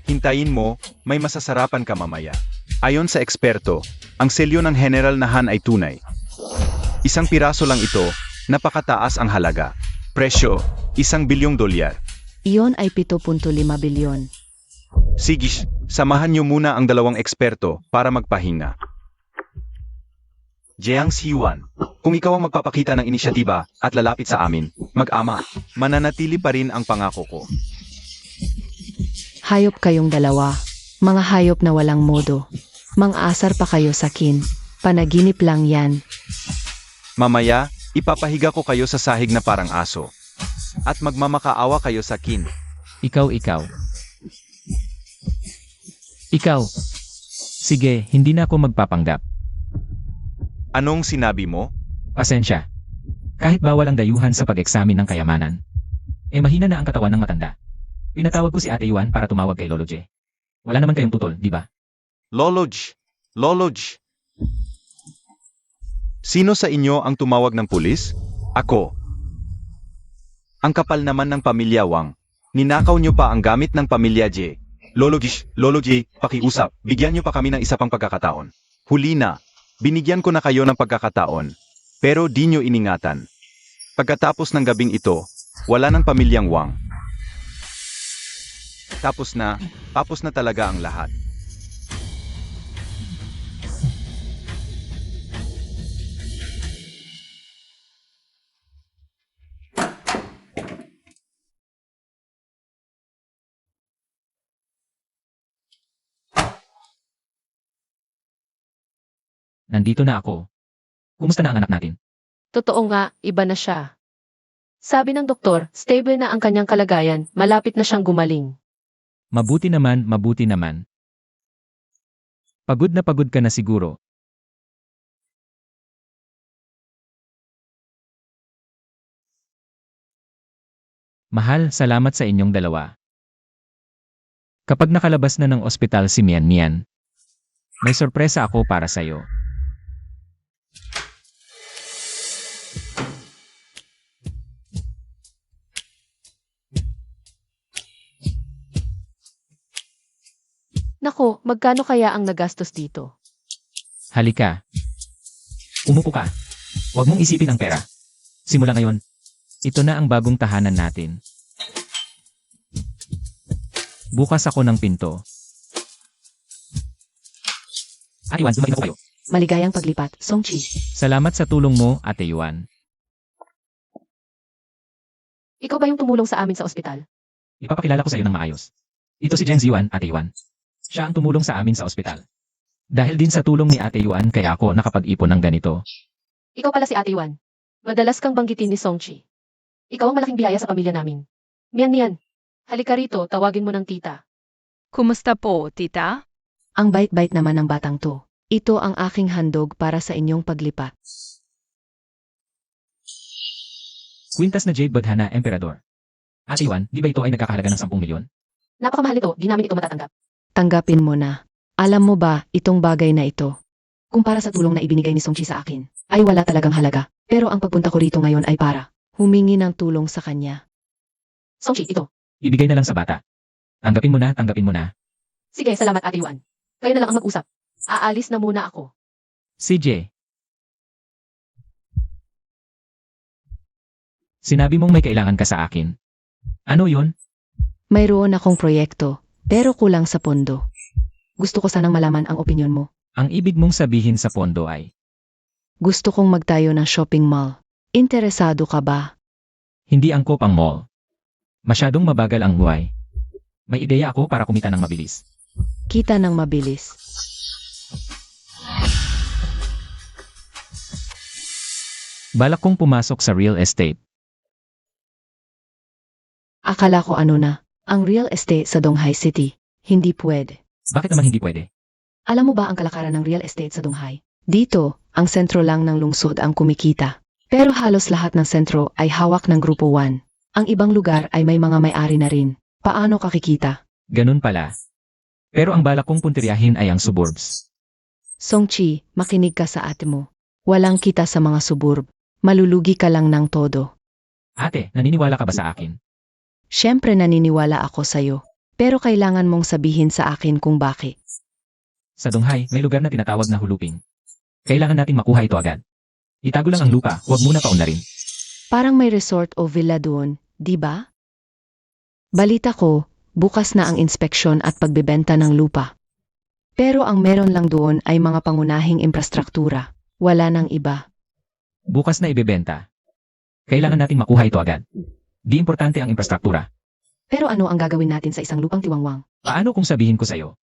Hintayin mo, may masasarapan ka mamaya. Ayon sa eksperto, ang selyo ng General na Han ay tunay. Isang piraso lang ito, napakataas ang halaga. Presyo, $1 bilyong. Iyon ay 7.5 bilyon. Sige, samahan niyo muna ang dalawang eksperto para magpahinga. Jiang Siwan, kung ikaw ang magpapakita ng inisyatiba at lalapit sa amin, mag-ama, mananatili pa rin ang pangako ko. Hayop kayong dalawa. Mga hayop na walang modo. Mang-asar pa kayo sa kin. Panaginip lang yan. Mamaya, Ipapahiga ko kayo sa sahig na parang aso. At magmamakaawa kayo sa kin. Ikaw. Sige, hindi na ako magpapanggap. Anong sinabi mo? Pasensya. Kahit bawal ang dayuhan sa pag-eksamin ng kayamanan, mahina na ang katawan ng matanda. Pinatawag ko si Ate Yuan para tumawag kay Lolo J. Wala naman kayong tutol, di ba? Loloj. Sino sa inyo ang tumawag ng pulis? Ako. Ang kapal naman ng pamilya Wang. Ninakaw nyo pa ang gamit ng pamilya J. Lolo J, pakiusap. Bigyan nyo pa kami ng isa pang pagkakataon. Huli na. Binigyan ko na kayo ng pagkakataon. Pero di nyo iningatan. Pagkatapos ng gabing ito, wala ng pamilyang Wang. Tapos na talaga ang lahat. Nandito na ako. Kumusta na ang anak natin? Totoo nga, iba na siya. Sabi ng doktor, stable na ang kanyang kalagayan, malapit na siyang gumaling. Mabuti naman. Pagod ka na siguro. Mahal, salamat sa inyong dalawa. Kapag nakalabas na ng ospital si Mian Mian, may sorpresa ako para sa'yo. Nako, magkano kaya ang nagastos dito? Halika. Umupo ka. Huwag mong isipin ang pera. Simula ngayon, ito na ang bagong tahanan natin. Bukas ako ng pinto. Ate Yuan, dumating na po kayo. Maligayang paglipat, Songchi. Salamat sa tulong mo, Ate Yuan. Ikaw ba yung tumulong sa amin sa ospital? Ipapakilala ko sa iyo ng maayos. Ito si Jen Yuan, Ate Yuan. Siya ang tumulong sa amin sa ospital. Dahil din sa tulong ni Ate Yuan kaya ako nakapag-ipon ng ganito. Ikaw pala si Ate Yuan. Madalas kang banggitin ni Songchi. Ikaw ang malaking biyaya sa pamilya namin. Mian, halika rito, tawagin mo ng tita. Kumusta po, tita? Ang bait-bait naman ng batang to. Ito ang aking handog para sa inyong paglipat. Quintas na Jade Badhana Emperador. Ate Yuan, di ba ito ay nagkakahalaga ng 10 milyon? Napakamahal ito, di namin ito matatanggap. Tanggapin mo na. Alam mo ba, itong bagay na ito, kumpara sa tulong na ibinigay ni Songchi sa akin, ay wala talagang halaga. Pero ang pagpunta ko rito ngayon ay para humingi ng tulong sa kanya. Songchi, ito. Ibigay na lang sa bata. Tanggapin mo na. Sige, salamat Ate Yuan. Kayo na lang ang mag-usap. Aalis na muna ako. CJ. Sinabi mong may kailangan ka sa akin. Ano yun? Mayroon akong proyekto, pero kulang sa pondo. Gusto ko sanang malaman ang opinyon mo. Ang ibig mong sabihin sa pondo ay, Gusto kong magtayo ng shopping mall. Interesado ka ba? hindi angkop ang mall. Masyadong mabagal ang buhay. May ideya ako para kumita ng mabilis. Kita ng mabilis. Balak kong pumasok sa real estate. Akala ko ano na, ang real estate sa Donghai City. Hindi pwede. Bakit naman hindi pwede? Alam mo ba ang kalakaran ng real estate sa Donghai? Dito, ang sentro lang ng lungsod ang kumikita. Pero halos lahat ng sentro ay hawak ng Grupo 1. Ang ibang lugar ay may mga may-ari na rin. Paano kakikita? Ganun pala. Pero ang balak kong puntiryahin ay ang suburbs. Songchi, makinig ka sa ate mo. Walang kita sa mga suburb. Malulugi ka lang ng todo. Ate, naniniwala ka ba sa akin? Siyempre naniniwala ako sa'yo. Pero kailangan mong sabihin sa akin kung bakit. Sa Donghai, may lugar na tinatawag na huluping. Kailangan natin makuha ito agad. Itago lang ang lupa, huwag muna paunlarin. Parang may resort o villa doon, di ba? Balita ko, bukas na ang inspeksyon at pagbebenta ng lupa. Pero ang meron lang doon ay mga pangunahing infrastruktura. Wala nang iba. Bukas na ibebenta. Kailangan natin makuha ito agad. Di importante ang infrastruktura. Pero ano ang gagawin natin sa isang lupang tiwangwang? Paano kung sabihin ko sa'yo?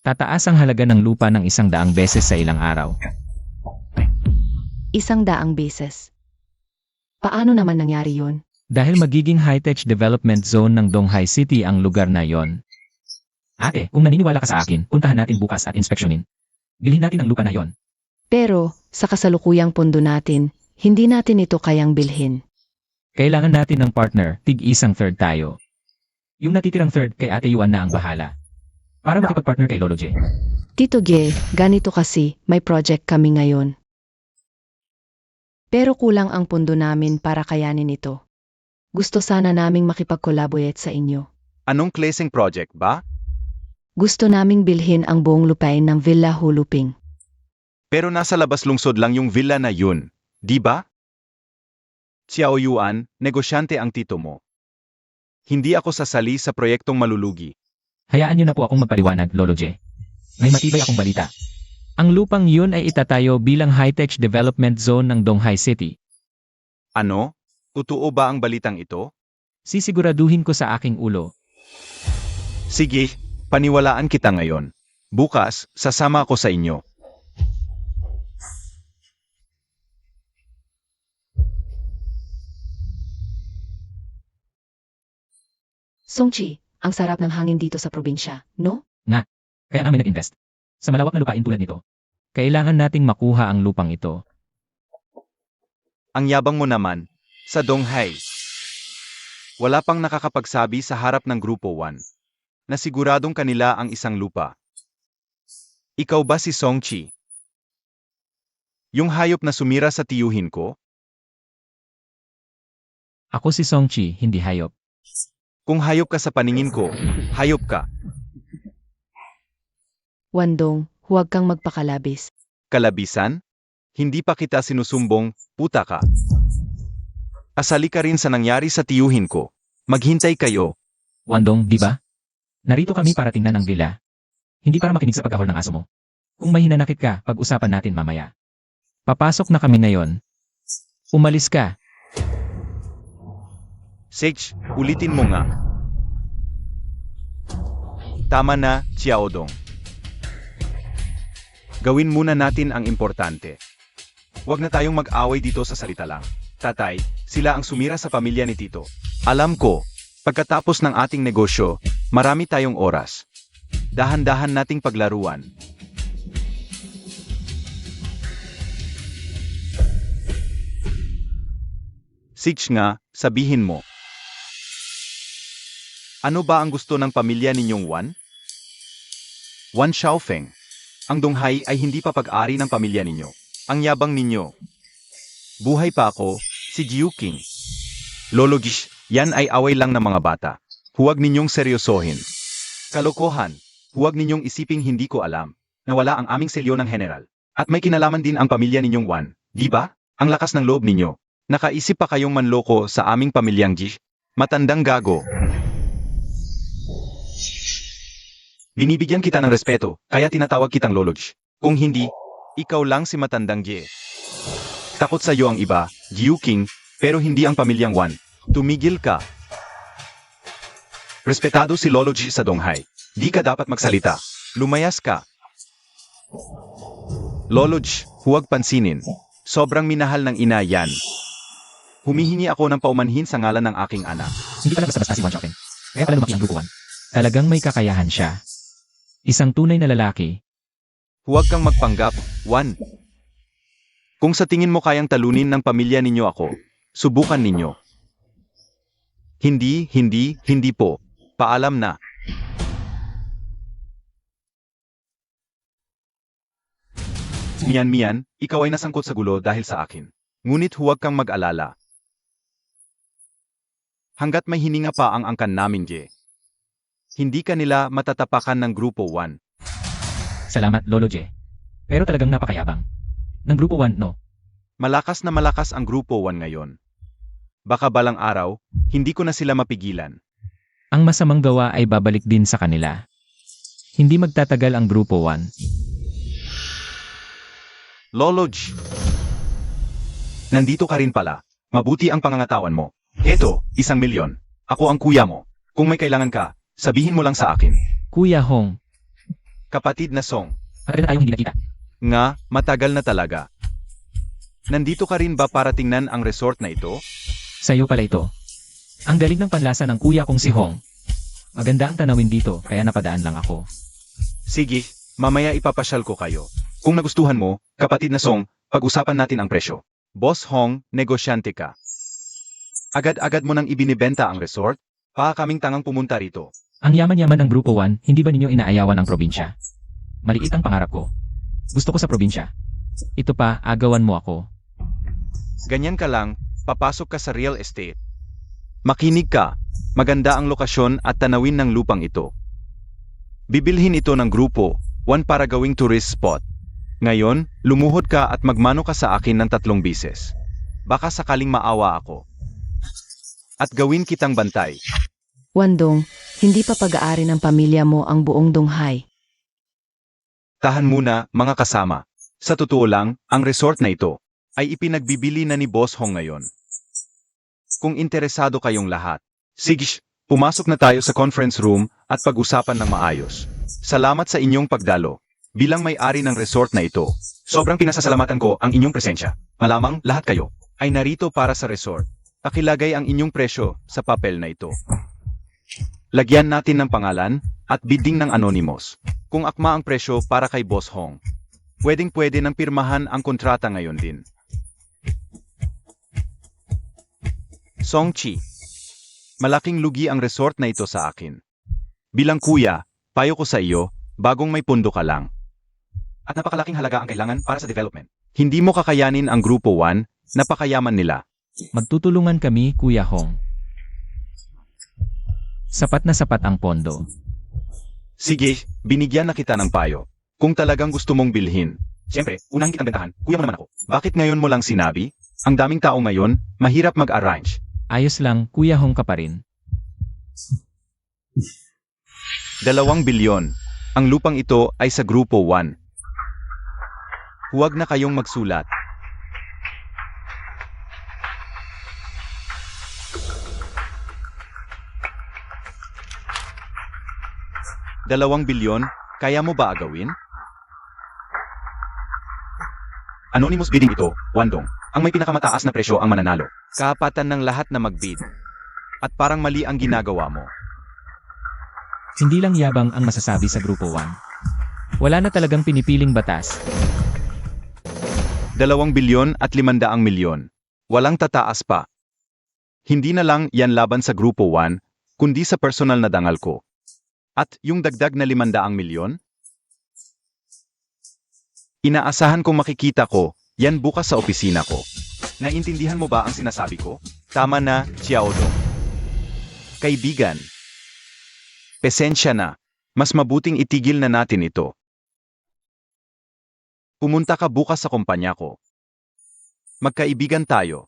Tataas ang halaga ng lupa ng 100 beses sa ilang araw. 100 beses. Paano naman nangyari yun? Dahil magiging high-tech development zone ng Donghai City ang lugar na yon. Ate, kung naniniwala ka sa akin, puntahan natin bukas at inspeksyonin. Bilhin natin ang lupa na yon. Pero, sa kasalukuyang pondo natin, hindi natin ito kayang bilhin. Kailangan natin ng partner, tig-isang third tayo. Yung natitirang third kay Ate Yuan na ang bahala. Para makipag-partner kay Lolo J. Tito Ge, ganito kasi, may project kami ngayon. Pero kulang ang pondo namin para kayanin ito. Gusto sana naming makipag-collaborate sa inyo. Anong klaseng project ba? Gusto naming bilhin ang buong lupain ng Villa Huluping. Pero nasa labas lungsod lang yung villa na yun, di ba? Xiao Yuan, negosyante ang tito mo. Hindi ako sasali sa proyektong malulugi. Hayaan niyo na po akong magpaliwanag, Lolo J. May matibay akong balita. Ang lupang yun ay itatayo bilang high-tech development zone ng Donghai City. Ano? Totoo ba ang balitang ito? Sisiguraduhin ko sa aking ulo. Sige, paniwalaan kita ngayon. Bukas, sasama ako sa inyo. Songchi, ang sarap ng hangin dito sa probinsya, no? Kaya kami nag-invest. Sa malawak na lupain tulad nito. Kailangan nating makuha ang lupang ito. Ang yabang mo naman, sa Donghai. Wala pang nakakapagsabi sa harap ng Grupo 1 na siguradong kanila ang isang lupa. Ikaw ba si Songchi? Yung hayop na sumira sa tiyuhin ko? Ako si Songchi, hindi hayop. Kung hayop ka sa paningin ko, hayop ka. Wandong, huwag kang magpakalabis. Kalabisan? Hindi pa kita sinusumbong, puta ka. Asali ka rin sa nangyari sa tiyuhin ko. Maghintay kayo. Wandong, di ba? Narito kami para tingnan ang villa. Hindi para makinig sa pag-ahol ng aso mo. Kung may hinanakit ka, pag-usapan natin mamaya. Papasok na kami ngayon. Umalis ka. Sage, ulitin mo nga. Tama na, Xiaodong. Gawin muna natin ang importante. Huwag na tayong mag-away dito sa salita lang. Tatay, sila ang sumira sa pamilya ni Tito. Alam ko, pagkatapos ng ating negosyo, marami tayong oras. Dahan-dahan nating paglaruan. Sage nga, sabihin mo. Ano ba ang gusto ng pamilya ninyong Wan? Wan Xiaofeng. Ang Donghai ay hindi pa pag-ari ng pamilya ninyo. Ang yabang ninyo. Buhay pa ako, si Jiu King. Lolo Gish, yan ay away lang ng mga bata. Huwag ninyong seryosohin. Kalokohan. Huwag ninyong isiping hindi ko alam. Nawala ang aming selyo ng general. At may kinalaman din ang pamilya ninyong Wan. Di ba? Ang lakas ng loob ninyo. Nakaisip pa kayong manloko sa aming pamilyang Gish. Matandang gago. Binibigyan kita ng respeto, kaya tinatawag kitang Lolo Gish. Kung hindi, ikaw lang si matandang Jie. Takot sa iyo ang iba, Jiu King, pero hindi ang pamilyang Wan. Tumigil ka. Respetado si Lolo Gish sa Donghai. Di ka dapat magsalita. Lumayas ka. Lolo Gish, huwag pansinin. Sobrang minahal ng ina yan. Humihingi ako ng paumanhin sa ngalan ng aking anak. Hindi pala basta-basta si Wan Xiaofeng. Kaya pala lumaki ang Grupo 1. Talagang may kakayahan siya. Isang tunay na lalaki. Huwag kang magpanggap, Wan. Kung sa tingin mo kayang talunin ng pamilya ninyo ako, subukan ninyo. Hindi po. Paalam na. Mian, ikaw ay nasangkot sa gulo dahil sa akin. Ngunit huwag kang mag-alala. Hanggat may hininga pa ang angkan namin, Jie. Hindi ka nila matatapakan ng Grupo 1. Salamat, Lolo J. Pero talagang napakayabang. Ng Grupo 1, no? Malakas na malakas ang Grupo 1 ngayon. Baka balang araw, hindi ko na sila mapigilan. Ang masamang gawa ay babalik din sa kanila. Hindi magtatagal ang Grupo 1. Lolo J. Nandito ka rin pala. Mabuti ang pangangatawan mo. Eto, 1,000,000. Ako ang kuya mo. Kung may kailangan ka, sabihin mo lang sa akin. Kuya Hong, Kapatid na Song. matagal na tayong hindi nakita. Nga, matagal na talaga. Nandito ka rin ba para tingnan ang resort na ito? Sa'yo pala ito. Ang galing ng panlasa ng kuya kong si Hong. Maganda ang tanawin dito, kaya napadaan lang ako. Sige, mamaya ipapasyal ko kayo. Kung nagustuhan mo, kapatid na Song, pag-usapan natin ang presyo. Boss Hong, negosyante ka. Agad-agad mo nang ibinibenta ang resort? Kaming tangang pumunta rito. Ang yaman-yaman ng Grupo 1, hindi ba ninyo inaayawan ang probinsya? Maliit ang pangarap ko. Gusto ko sa probinsya. Ito pa, agawan mo ako. Ganyan ka lang, papasok ka sa real estate. Makinig ka, maganda ang lokasyon at tanawin ng lupang ito. Bibilhin ito ng Grupo 1 para gawing tourist spot. Ngayon, lumuhod ka at magmano ka sa akin ng 3 bises. Baka sakaling maawa ako. At gawin kitang bantay. Wandong, hindi pa pag-aari ng pamilya mo ang buong Donghae. Tahan muna, mga kasama. Sa totoo lang, ang resort na ito ay ipinagbibili na ni Boss Hong ngayon. Kung interesado kayong lahat, sige, pumasok na tayo sa conference room at pag-usapan ng maayos. Salamat sa inyong pagdalo. Bilang may-ari ng resort na ito, sobrang pinasasalamatan ko ang inyong presensya. Malamang lahat kayo ay narito para sa resort. Pakilagay ang inyong presyo sa papel na ito. Lagyan natin ng pangalan at bidding ng anonymous. Kung akma ang presyo para kay Boss Hong, pwedeng-pwede nang pirmahan ang kontrata ngayon din. Song Chi, malaking lugi ang resort na ito sa akin. Bilang kuya, payo ko sa iyo, bagong may pundo ka lang. At napakalaking halaga ang kailangan para sa development. Hindi mo kakayanin ang Grupo 1, napakayaman nila. Magtutulungan kami, Kuya Hong. Sapat na sapat ang pondo. Sige, binigyan na kita ng payo. Kung talagang gusto mong bilhin. Siyempre, unahin kitang bentahan, kuya mo naman ako. Bakit ngayon mo lang sinabi? Ang daming tao ngayon, mahirap mag-arrange. Ayos lang, Kuya Hong ka pa rin. 2 bilyon. Ang lupang ito ay sa Grupo 1. Huwag na kayong magsulat. $2 bilyon, kaya mo ba agawin? Anonymous bidding ito, Wandong. Ang may pinakamataas na presyo ang mananalo. Kapatan ng lahat na magbid. At parang mali ang ginagawa mo. Hindi lang yabang ang masasabi sa Grupo 1. Wala na talagang pinipiling batas. 2 bilyon at 500 milyon. Walang tataas pa. Hindi na lang yan laban sa Grupo 1, kundi sa personal na dangal ko. At yung dagdag na 500 milyon? Inaasahan kong makikita ko, yan bukas sa opisina ko. Naintindihan mo ba ang sinasabi ko? Tama na, Xiaodong. Kaibigan. Pesensya na. Mas mabuting itigil na natin ito. Pumunta ka bukas sa kumpanya ko. Magkaibigan tayo.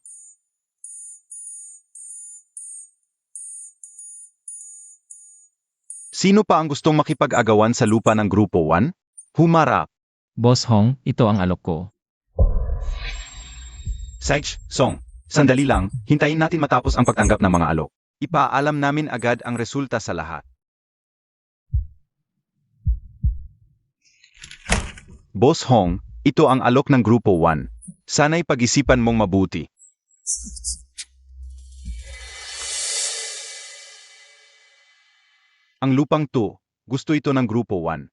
Sino pa ang gustong makipag-agawan sa lupa ng Grupo 1? Humarap. Boss Hong, ito ang alok ko. Saich, Song, sandali lang, hintayin natin matapos ang pagtanggap ng mga alok. Ipaalam namin agad ang resulta sa lahat. Boss Hong, ito ang alok ng Grupo 1. Sana'y pag-isipan mong mabuti. Ang lupang to, gusto ito ng Grupo 1.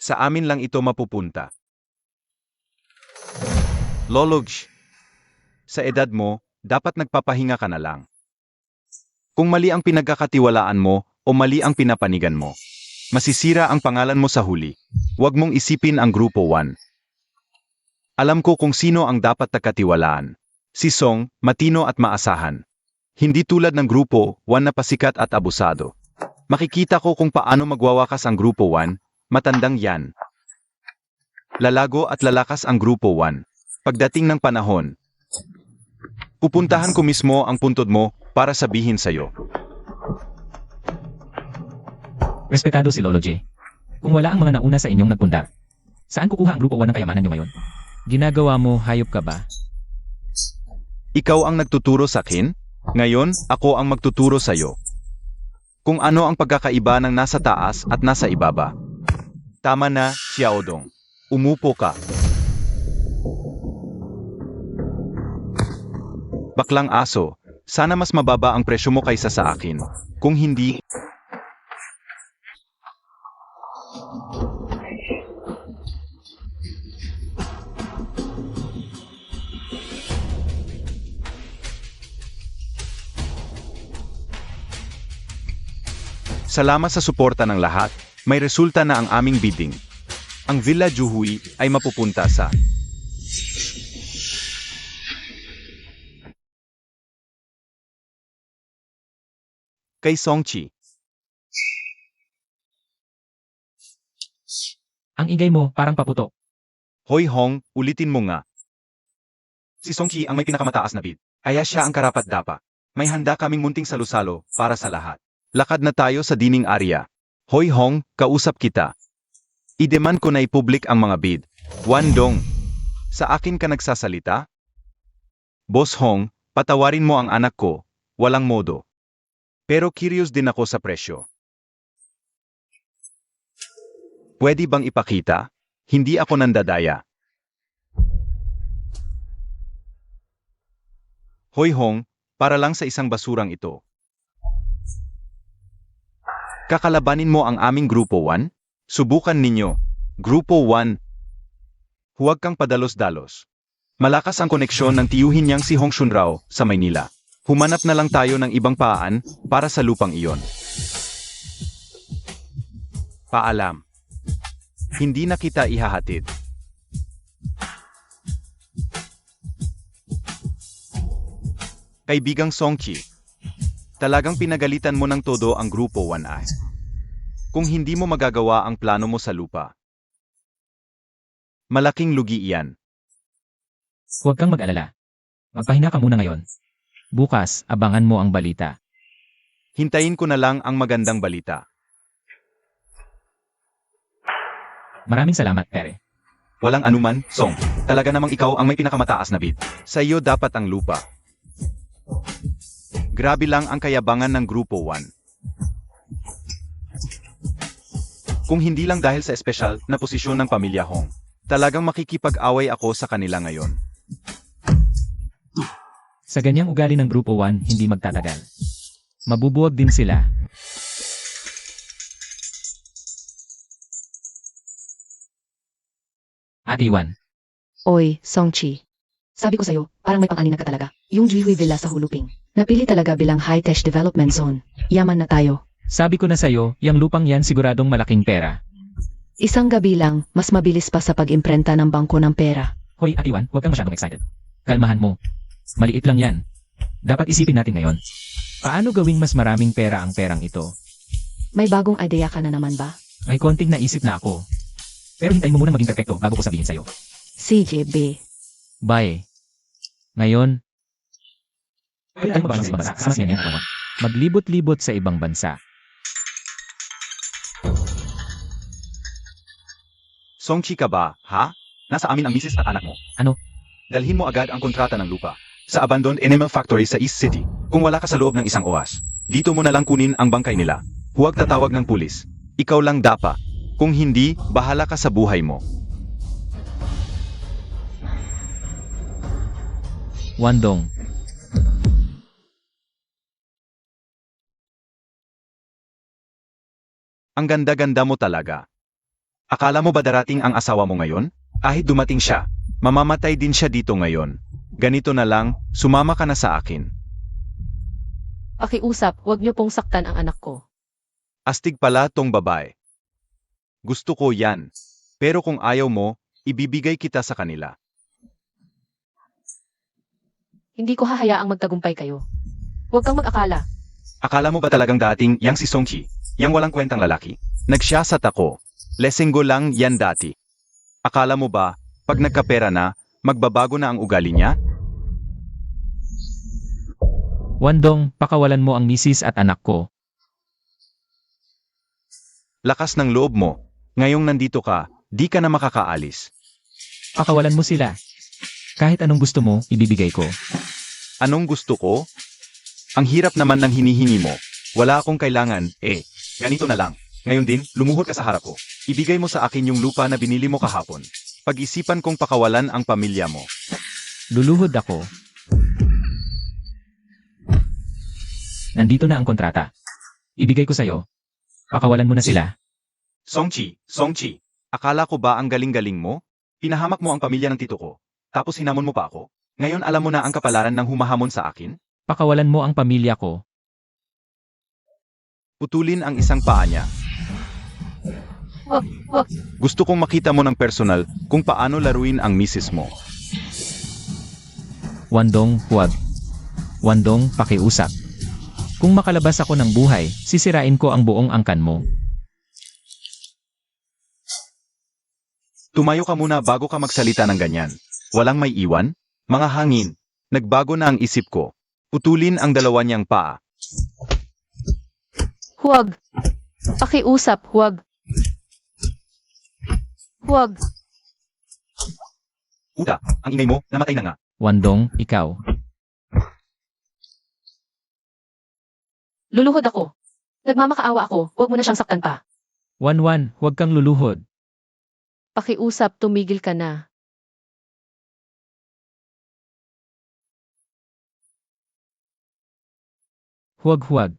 Sa amin lang ito mapupunta. Lolog, sa edad mo, dapat nagpapahinga ka na lang. Kung mali ang pinagkakatiwalaan mo o mali ang pinapanigan mo, masisira ang pangalan mo sa huli. Huwag mong isipin ang Grupo 1. Alam ko kung sino ang dapat nagkatiwalaan. Si Song, matino at maasahan. Hindi tulad ng Grupo 1 na pasikat at abusado. Makikita ko kung paano magwawakas ang Grupo 1, matandang yan. Lalago at lalakas ang Grupo 1. Pagdating ng panahon, pupuntahan ko mismo ang puntod mo para sabihin sa'yo. Respetado si Lolo J. Kung wala ang mga nauna sa inyong nagpundar, saan kukuha ang Grupo 1 ng kayamanan nyo ngayon? Ginagawa mo, hayop ka ba? Ikaw ang nagtuturo sa akin? Ngayon, ako ang magtuturo sa'yo. Kung ano ang pagkakaiba ng nasa taas at nasa ibaba. Tama na, Xiaodong. Umupo ka. Baklang aso, sana mas mababa ang presyo mo kaysa sa akin. Kung hindi, salamat sa suporta ng lahat, may resulta na ang aming bidding. Ang Villa Juhui ay mapupunta sa kay Songchi. Ang igay mo, parang paputok. Hoy Hong, ulitin mo nga. Si Songchi ang may pinakamataas na bid. Kaya siya ang karapat-dapat. May handa kaming munting salusalo para sa lahat. Lakad na tayo sa dining area. Hoy Hong, kausap kita. I-demand ko na i-public ang mga bid. Wandong, sa akin ka nagsasalita? Boss Hong, patawarin mo ang anak ko. Walang modo. Pero curious din ako sa presyo. Pwede bang ipakita? Hindi ako nandadaya. Hoy Hong, para lang sa isang basurang ito. Kakalabanin mo ang aming Grupo 1? Subukan ninyo. Grupo 1. Huwag kang padalos-dalos. Malakas ang koneksyon ng tiyuhin niyang si Hong Shunrao sa Maynila. Humanap na lang tayo ng ibang paan para sa lupang iyon. Paalam. Hindi na kita ihahatid. Kaibigang Songchi, talagang pinagalitan mo ng todo ang Grupo 1A. Kung hindi mo magagawa ang plano mo sa lupa, malaking lugi iyan. Huwag kang mag-alala. Magpahinga ka muna ngayon. Bukas, abangan mo ang balita. Hintayin ko na lang ang magandang balita. Maraming salamat, Pere. Walang anuman, Song. Talaga namang ikaw ang may pinakamataas na bid. Sa iyo dapat ang lupa. Grabe lang ang kayabangan ng Grupo 1. Kung hindi lang dahil sa espesyal na posisyon ng pamilya Hong, talagang makikipag-away ako sa kanila ngayon. Sa ganyang ugali ng Grupo 1, hindi magtatagal. Mabubuwag din sila. Ate Iwan, Oy, Songchi. Sabi ko sa'yo, parang may pang-anina ka talaga. Yung Juhui Villa sa Huluping. Napili talaga bilang high-tech development zone. Yaman na tayo. sabi ko na sa'yo, yung lupang yan siguradong malaking pera. Isang gabi lang, mas mabilis pa sa pag-imprenta ng bangko ng pera. Hoy, Ate Iwan, huwag kang masyadong excited. Kalmahan mo. Maliit lang yan. Dapat isipin natin ngayon. Paano gawing mas maraming pera ang perang ito? May bagong idea ka na naman ba? May konting naisip na ako. Pero hintayin mo muna maging perfecto bago ko sabihin sa'yo. CJB. Bye. Ngayon, pwede tayong magbang sa ibang bansa. Sama siya niya katawan. Maglibot-libot sa ibang bansa. Songchi ka ba, ha? Nasa amin ang misis at anak mo. Ano? Dalhin mo agad ang kontrata ng lupa. Sa abandoned animal factory sa East City. Kung wala ka sa loob ng isang oras. Dito mo na lang kunin ang bangkay nila. Huwag tatawag ng pulis. Ikaw lang dapa. Kung hindi, bahala ka sa buhay mo. Wandong. Ang ganda-ganda mo talaga. Akala mo ba darating ang asawa mo ngayon? Kahit dumating siya, mamamatay din siya dito ngayon. Ganito na lang, sumama ka na sa akin. Pakiusap, huwag niyo pong saktan ang anak ko. Astig pala tong babae. Gusto ko yan. Pero kung ayaw mo, ibibigay kita sa kanila. Hindi ko hahayaang magtagumpay kayo. Huwag kang mag-akala. Akala mo ba talagang dating yang si Songchi, yang walang kwentang lalaki? Nagsiyasat ako. Lesenggo lang yan dati. Akala mo ba, pag nagkapera na, magbabago na ang ugali niya? Wandong, pakawalan mo ang misis at anak ko. Lakas ng loob mo. Ngayong nandito ka, di ka na makakaalis. Pakawalan mo sila. Kahit anong gusto mo, ibibigay ko. Anong gusto ko? Ang hirap naman ng hinihingi mo. Wala akong kailangan, ganito na lang. Ngayon din, lumuhod ka sa harap ko. Ibigay mo sa akin yung lupa na binili mo kahapon. Pag-isipan kong pakawalan ang pamilya mo. Luluhod ako. Nandito na ang kontrata. Ibigay ko sa'yo. Pakawalan mo na sila. Songchi, akala ko ba ang galing-galing mo? Pinahamak mo ang pamilya ng tito ko, tapos hinamon mo pa ako? Ngayon alam mo na ang kapalaran ng humahamon sa akin? Pakawalan mo ang pamilya ko. Putulin ang isang paa niya. Wag. Gusto kong makita mo ng personal kung paano laruin ang misis mo. Wandong, huwag. Wandong, pakiusap. Kung makalabas ako ng buhay, sisirain ko ang buong angkan mo. Tumayo ka muna bago ka magsalita ng ganyan. Walang may iwan? Mga hangin. Nagbago na ang isip ko. Putulin ang dalawa niyang paa. Huwag. Pakiusap, huwag. Huwag. Uta, ang ingay mo, namatay na nga. Wandong, ikaw. Luluhod ako. Nagmamakaawa ako, huwag mo na siyang saktan pa. Wanwan, huwag kang luluhod. Pakiusap, tumigil ka na. Huwag.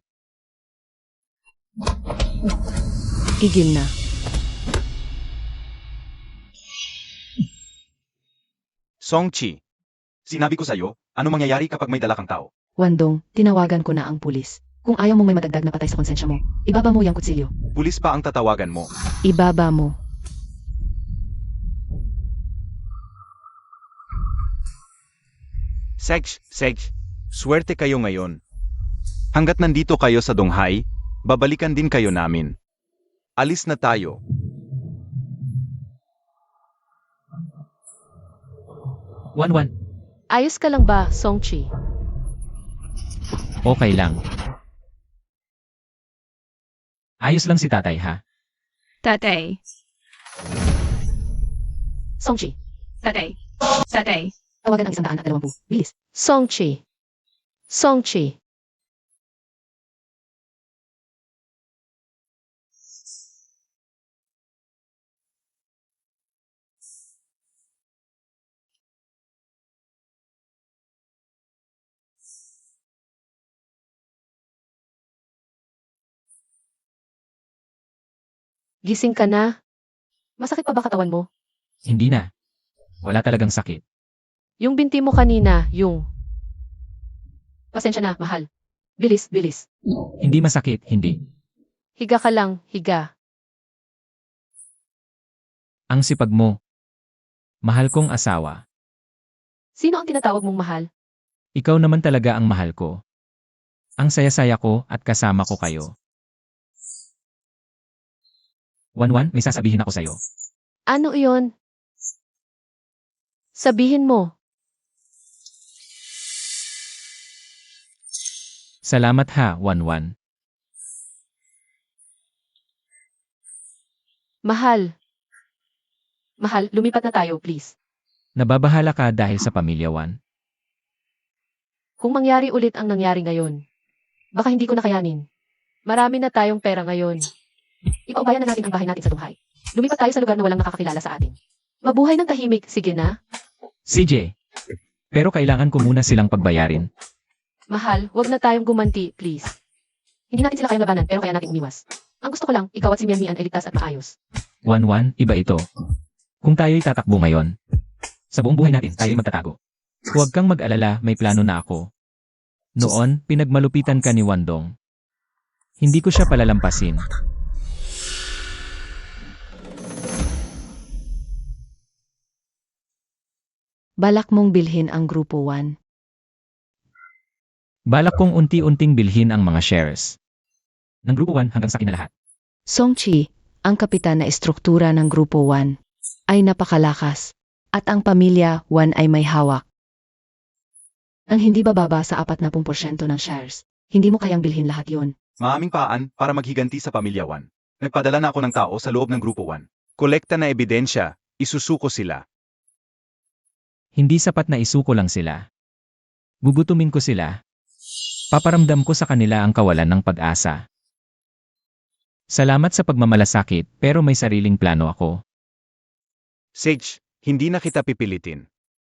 Igil na. Songchi, sinabi ko sa'yo, ano mangyayari kapag may dala kang tao? Wandong, tinawagan ko na ang pulis. Kung ayaw mong may madagdag na patay sa konsensya mo, ibaba mo yung kutsilyo. Pulis pa ang tatawagan mo. Ibaba mo. Sej, swerte kayo ngayon. Hanggat nandito kayo sa Donghae, babalikan din kayo namin. Alis na tayo. Wanwan, Ayos ka lang ba, Songchi? okay lang. Ayos lang si tatay, ha? Tatay. Songchi. Tatay. Tatay. Tawagan ang 120. Bilis. Songchi. Gising ka na? Masakit pa ba katawan mo? Hindi na. Wala talagang sakit. Yung binti mo kanina, yung... Pasensya na, mahal. Bilis. Hindi masakit, hindi. Higa ka lang, higa. Ang sipag mo. Mahal kong asawa. Sino ang tinatawag mong mahal? Ikaw naman talaga ang mahal ko. Ang saya-saya ko at kasama ko kayo. Wanwan, may sasabihin ako sa'yo. Ano iyon? Sabihin mo. Salamat ha, Wanwan. Mahal. Mahal, lumipat na tayo, please. Nababahala ka dahil sa pamilya, Wan. Kung mangyari ulit ang nangyari ngayon, baka hindi ko nakayanin. Marami na tayong pera ngayon. Ipaubayan na natin ang bahay natin sa Donghae. Lumipat tayo sa lugar na walang nakakakilala sa atin. Mabuhay ng tahimik, sige na. CJ, pero kailangan ko muna silang pagbayarin. Mahal, wag na tayong gumanti, please. Hindi natin sila kayang labanan, pero kaya natin umiwas. Ang gusto ko lang, ikaw at si Mian ay ligtas at maayos. Wanwan, iba ito. Kung tayo'y tatakbo ngayon, sa buong buhay natin, tayo'y magtatago. Huwag kang mag-alala, may plano na ako. Noon, pinagmalupitan ka ni Wandong. Hindi ko siya palalampasin. Balak mong bilhin ang Grupo 1. Balak kong unti-unting bilhin ang mga shares. Ng Grupo 1 hanggang sa akin na lahat. Songchi, ang kapitan na estruktura ng Grupo 1, ay napakalakas. At ang pamilya 1 ay may hawak. Ang hindi bababa sa 40% ng shares, hindi mo kayang bilhin lahat yon. Maaming paan para maghiganti sa pamilya 1. Nagpadala na ako ng tao sa loob ng Grupo 1. Kolekta na ebidensya, isusuko sila. Hindi sapat na isuko lang sila. Gugutumin ko sila. Paparamdam ko sa kanila ang kawalan ng pag-asa. Salamat sa pagmamalasakit pero may sariling plano ako. Sage, hindi na kita pipilitin.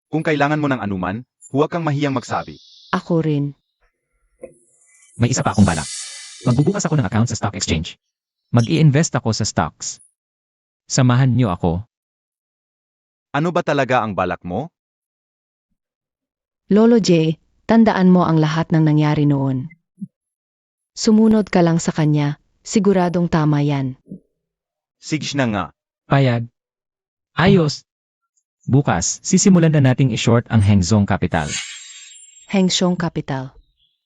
Kung kailangan mo ng anuman, huwag kang mahiyang magsabi. Ako rin. May isa pa akong balak. Magbubukas ako ng account sa stock exchange. Mag-i-invest ako sa stocks. Samahan niyo ako. Ano ba talaga ang balak mo? Lolo J, tandaan mo ang lahat ng nangyari noon. Sumunod ka lang sa kanya, siguradong tama yan. Sige na nga. Payag. Ayos. Bukas, sisimulan na nating i-short ang Heng Zong Capital. Heng Xiong Capital.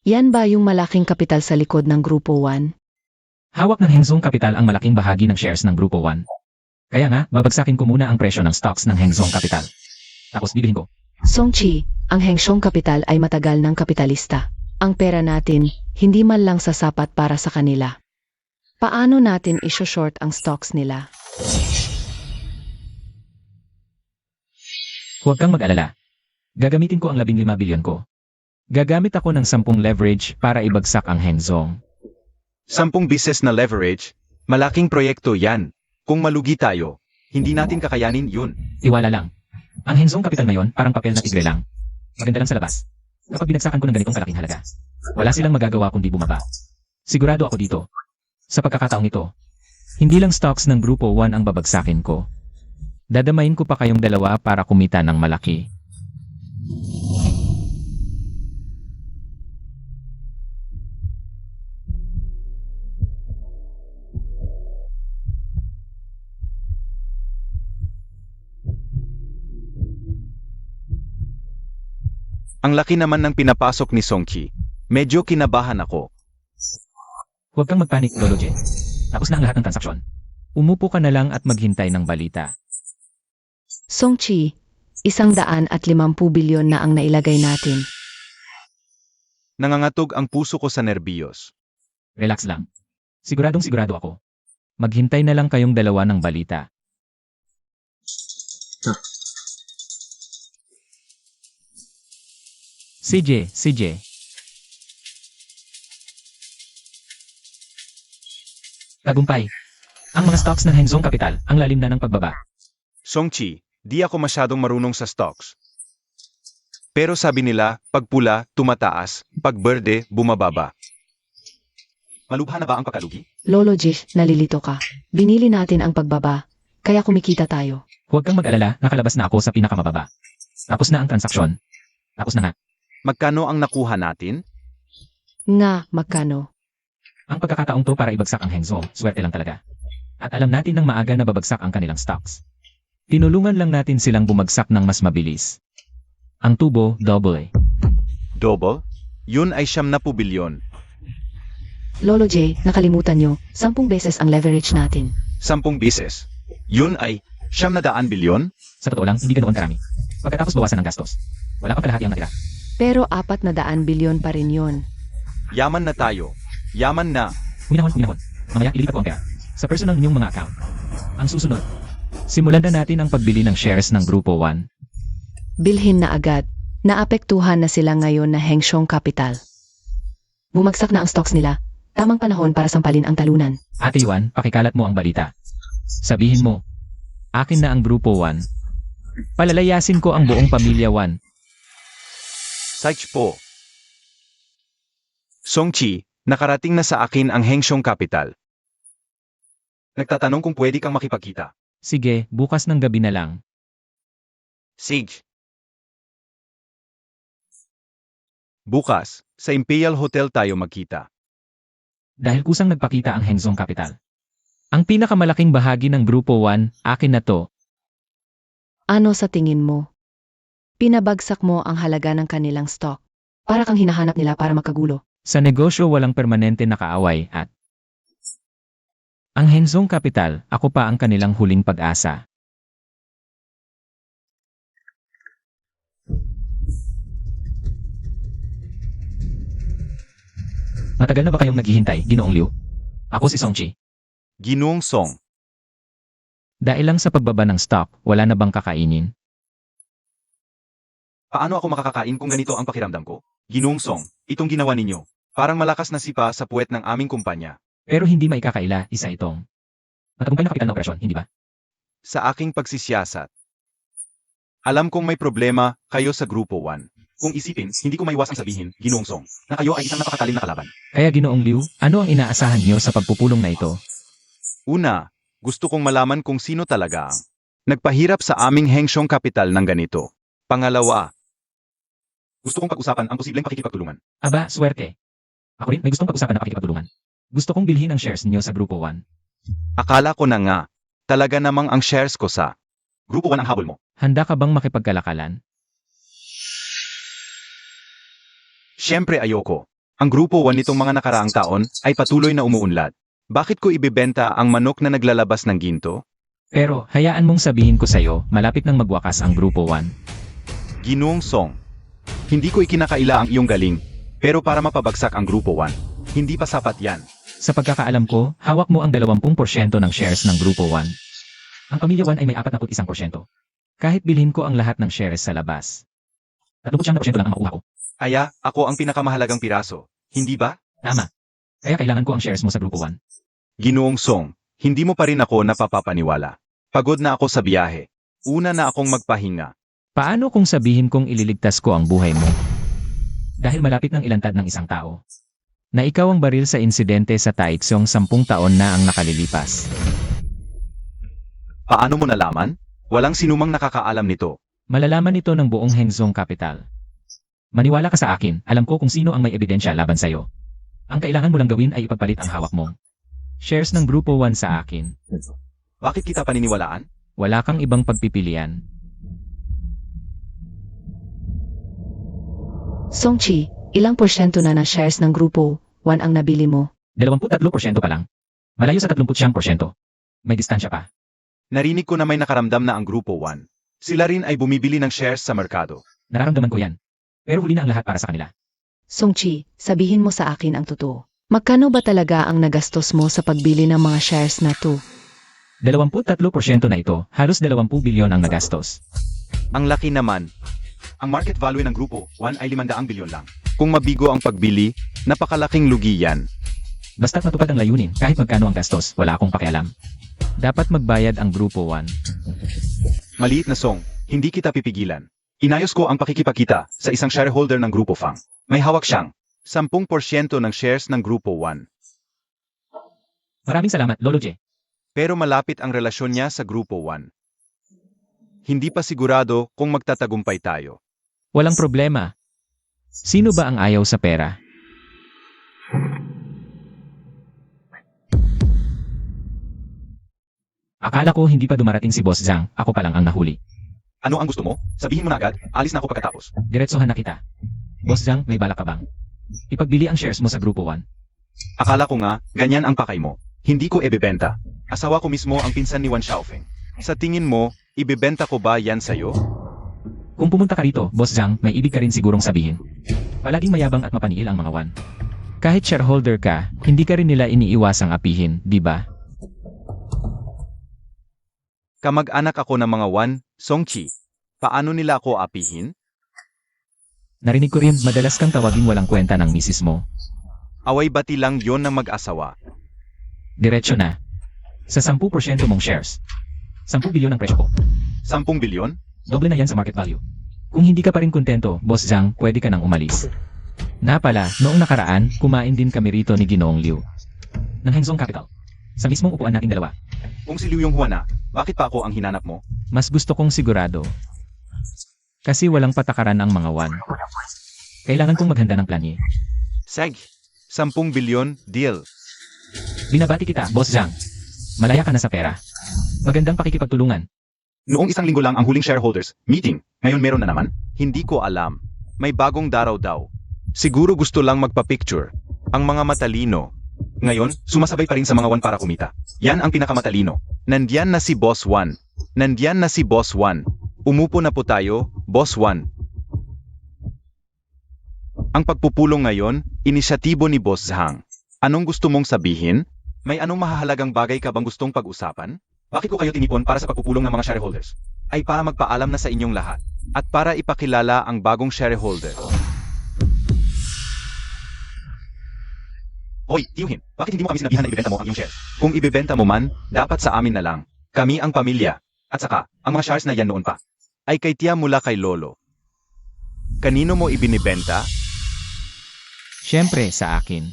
Yan ba yung malaking kapital sa likod ng Grupo 1? Hawak ng Heng Zong Capital ang malaking bahagi ng shares ng Grupo 1. Kaya nga, babagsakin ko muna ang presyo ng stocks ng Heng Zong Capital. Tapos bibilhin ko. Song Chi, ang Heng Xiong Capital ay matagal ng kapitalista. Ang pera natin, hindi man lang sasapat para sa kanila. Paano natin iso-short ang stocks nila? Huwag kang mag-alala. Gagamitin ko ang 15 bilyon ko. Gagamit ako ng 10 leverage para ibagsak ang Heng Zong. 10 bises na leverage, malaking proyekto yan. Kung malugi tayo, hindi natin kakayanin yun. Tiwala lang. Ang Heng Zong Capital ngayon parang papel na tigre lang. Maganda lang sa labas. Kapag binagsakan ko ng ganitong kalaking halaga, wala silang magagawa kundi bumaba. Sigurado ako dito. Sa pagkakataong ito, hindi lang stocks ng Grupo 1 ang babagsakin ko. Dadamayin ko pa kayong dalawa para kumita ng malaki. Ang laki naman ng pinapasok ni Songqi. Medyo kinabahan ako. Huwag kang magpanik, Lolo J. Tapos na ang lahat ng transaksyon. Umupo ka na lang at maghintay ng balita. Song Chi, 150 bilyon na ang nailagay natin. Nangangatog ang puso ko sa nerbiyos. Relax lang. Siguradong sigurado ako. Maghintay na lang kayong dalawa ng balita. CJ. Tagumpay. Ang mga stocks ng Heng Zong Capital, ang lalim na ng pagbaba. Songqi, di ako masyadong marunong sa stocks. Pero sabi nila, pag pula, tumataas, pag berde, bumababa. Malubha na ba ang pagkalugi? Lolo Jish, nalilito ka. Binili natin ang pagbaba, kaya kumikita tayo. Huwag kang mag-alala, nakalabas na ako sa pinakamababa. Tapos na ang transaksyon. Tapos na nga. Magkano ang nakuha natin? Nga, magkano? Ang pagkakataong to para ibagsak ang Heng Zong, swerte lang talaga. At alam natin ng maaga na babagsak ang kanilang stocks. Tinulungan lang natin silang bumagsak ng mas mabilis. Ang tubo, double. Double? Yun ay 70 bilyon. Lolo J, nakalimutan nyo, 10 beses ang leverage natin. 10 bises. Yun ay 100 bilyon? Sa totoo lang, hindi ganoon karami. Pagkatapos bawasan ng gastos, wala pa kalahati ang natira. Pero 400 bilyon pa rin yon. Yaman na tayo. Yaman na. Huminahon. Mamaya ilipat ko ang pera sa personal ninyong mga account. Ang susunod, simulan na natin ang pagbili ng shares ng Grupo 1. Bilhin na agad. Naapektuhan na sila ngayon na Heng Xiong Capital. Bumagsak na ang stocks nila. Tamang panahon para sampalin ang talunan. Ate Yuan, pakikalat mo ang balita. Sabihin mo, akin na ang Grupo 1. Palalayasin ko ang buong pamilya 1. Psych po. Songqi, nakarating na sa akin ang Heng Xiong Capital. Nagtatanong kung pwede kang makipagkita. Sige, bukas ng gabi na lang. Sige. Bukas, sa Imperial Hotel tayo magkita. Dahil kusang nagpakita ang Heng Zong Capital. Ang pinakamalaking bahagi ng Grupo 1, akin na to. Ano sa tingin mo? Pinabagsak mo ang halaga ng kanilang stock. Para kang hinahanap nila para makagulo. Sa negosyo walang permanente na kaaway at ang Heng Zong Capital, ako pa ang kanilang huling pag-asa. Matagal na ba kayong naghihintay, Ginoong Liu? Ako si Songqi. Ginoong Song. Dahil lang sa pagbaba ng stock, wala na bang kakainin? Paano ako makakakain kung ganito ang pakiramdam ko? Ginoong Song, itong ginawa ninyo. Parang malakas na sipa sa puwet ng aming kumpanya. Pero hindi maikakaila, isa itong matagumpay na kapital na operasyon, hindi ba? Sa aking pagsisiyasat. Alam kong may problema kayo sa Grupo 1. Kung isipin, hindi ko maiwasang sabihin, Ginoong Song, na kayo ay isang napakatalim na kalaban. Kaya Ginoong Liu, ano ang inaasahan niyo sa pagpupulong na ito? Una, gusto kong malaman kung sino talaga ang nagpahirap sa aming hengsyong kapital ng ganito. Pangalawa, gusto kong pag-usapan ang posibleng pakikipagtulungan. Aba, swerte. Ako rin, may gustong pag-usapan na pakikipagtulungan. Gusto kong bilhin ang shares niyo sa Grupo 1. Akala ko na nga, talaga namang ang shares ko sa Grupo 1 ang habol mo. Handa ka bang makipagkalakalan? Siyempre ayoko. Ang Grupo 1 nitong mga nakaraang taon ay patuloy na umuunlad. Bakit ko ibebenta ang manok na naglalabas ng ginto? Pero, hayaan mong sabihin ko sa'yo, malapit nang magwakas ang Grupo 1. Ginoong Song, hindi ko ikinakaila ang iyong galing, pero para mapabagsak ang Grupo 1, hindi pa sapat yan. Sa pagkakaalam ko, hawak mo ang 20% ng shares ng Grupo 1. Ang Pamilya 1 ay may 41%. Kahit bilhin ko ang lahat ng shares sa labas. 39% lang ang makuha ko. Aya, ako ang pinakamahalagang piraso, hindi ba? Tama. Kaya kailangan ko ang shares mo sa Grupo 1. Ginoong Song, hindi mo pa rin ako napapapaniwala. Pagod na ako sa biyahe. Una na akong magpahinga. Paano kung sabihin kong ililigtas ko ang buhay mo? Dahil malapit ng ilantad ng isang tao. Na ikaw ang baril sa insidente sa Taichung 10 taon na ang nakalilipas. Paano mo nalaman? Walang sinumang nakakaalam nito. Malalaman ito ng buong Hengzong Capital. Maniwala ka sa akin, alam ko kung sino ang may ebidensya laban sa'yo. Ang kailangan mo lang gawin ay ipagpalit ang hawak mo. Shares ng Grupo 1 sa akin. Bakit kita paniniwalaan? Wala kang ibang pagpipilian. Songchi, ilang porsyento na ng shares ng Grupo 1 ang nabili mo? 23% pa lang. Malayo sa 39%. May distansya pa. Narinig ko na may nakaramdam na ang Grupo 1. Sila rin ay bumibili ng shares sa merkado. Nararamdaman ko yan. Pero huli na ang lahat para sa kanila. Songchi, sabihin mo sa akin ang totoo. Magkano ba talaga ang nagastos mo sa pagbili ng mga shares na to? 23% na ito, halos 20 bilyon ang nagastos. Ang laki naman. Ang market value ng Grupo 1 ay 500 bilyon lang. Kung mabigo ang pagbili, napakalaking lugi yan. Basta't matupad ang layunin, kahit magkano ang gastos, wala akong pakialam. Dapat magbayad ang Grupo 1. Maliit na Song, hindi kita pipigilan. Inayos ko ang pakikipagkita sa isang shareholder ng Grupo Fang. May hawak siyang 10% ng shares ng Grupo 1. Maraming salamat, Lolo J. Pero malapit ang relasyon niya sa Grupo 1. Hindi pa sigurado kung magtatagumpay tayo. Walang problema. Sino ba ang ayaw sa pera? Akala ko hindi pa dumarating si Boss Zhang, ako pa lang ang nahuli. Ano ang gusto mo? Sabihin mo na agad, alis na ako pagkatapos. Diretsohan na kita. Boss Zhang, may balak ka bang? Ipagbili ang shares mo sa Grupo 1. Akala ko nga, ganyan ang pakay mo. Hindi ko ibebenta. Asawa ko mismo ang pinsan ni Wan Xiaofeng. Sa tingin mo, ibebenta ko ba yan sa'yo? Kung pumunta ka rito, Boss Zhang, may ibig ka rin sigurong sabihin. Palaging mayabang at mapaniil ang mga 1. Kahit shareholder ka, hindi ka rin nila iniiwasang apihin, di ba? Kamag-anak ako ng mga Wan, Songchi. Paano nila ako apihin? Narinig ko rin, madalas kang tawaging walang kwenta ng misis mo. Away bati lang yon ng mag-asawa. Diretso na. Sa 10% mong shares. 10 bilyon ang presyo ko. 10 bilyon? Doble na yan sa market value. Kung hindi ka pa rin kontento, Boss Zhang, pwede ka nang umalis. Na pala, noong nakaraan, kumain din kami rito ni Ginoong Liu. Ng Hengzong Capital. Sa mismong upuan nating dalawa. Kung si Liu Yonghua na, bakit pa ako ang hinanap mo? Mas gusto kong sigurado. Kasi walang patakaran ang mga 1. Kailangan kong maghanda ng planye. Seg, 10 bilyon, deal. Binabati kita, Boss Zhang. Malaya ka na sa pera. Magandang pakikipagtulungan. Noong isang linggo lang ang huling shareholders meeting, ngayon meron na naman? Hindi ko alam. May bagong daraw daw. Siguro gusto lang magpa-picture. Ang mga matalino. Ngayon, sumasabay pa rin sa mga 1 para kumita. Yan ang pinakamatalino. Nandiyan na si Boss 1. Nandiyan na si Boss 1. Umupo na po tayo, Boss 1. Ang pagpupulong ngayon, inisyatibo ni Boss Zhang. Anong gusto mong sabihin? May anong mahahalagang bagay ka bang gustong pag-usapan? Bakit ko kayo tinipon para sa pagpupulong ng mga shareholders? Ay para magpaalam na sa inyong lahat. At para ipakilala ang bagong shareholder. Hoy, Tiyuhin, bakit hindi mo kami sinabihan na ibebenta mo ang iyong shares? Kung ibebenta mo man, dapat sa amin na lang. Kami ang pamilya. At saka, ang mga shares na yan noon pa. Ay kay tiya mula kay Lolo. Kanino mo ibinibenta? Siyempre, sa akin.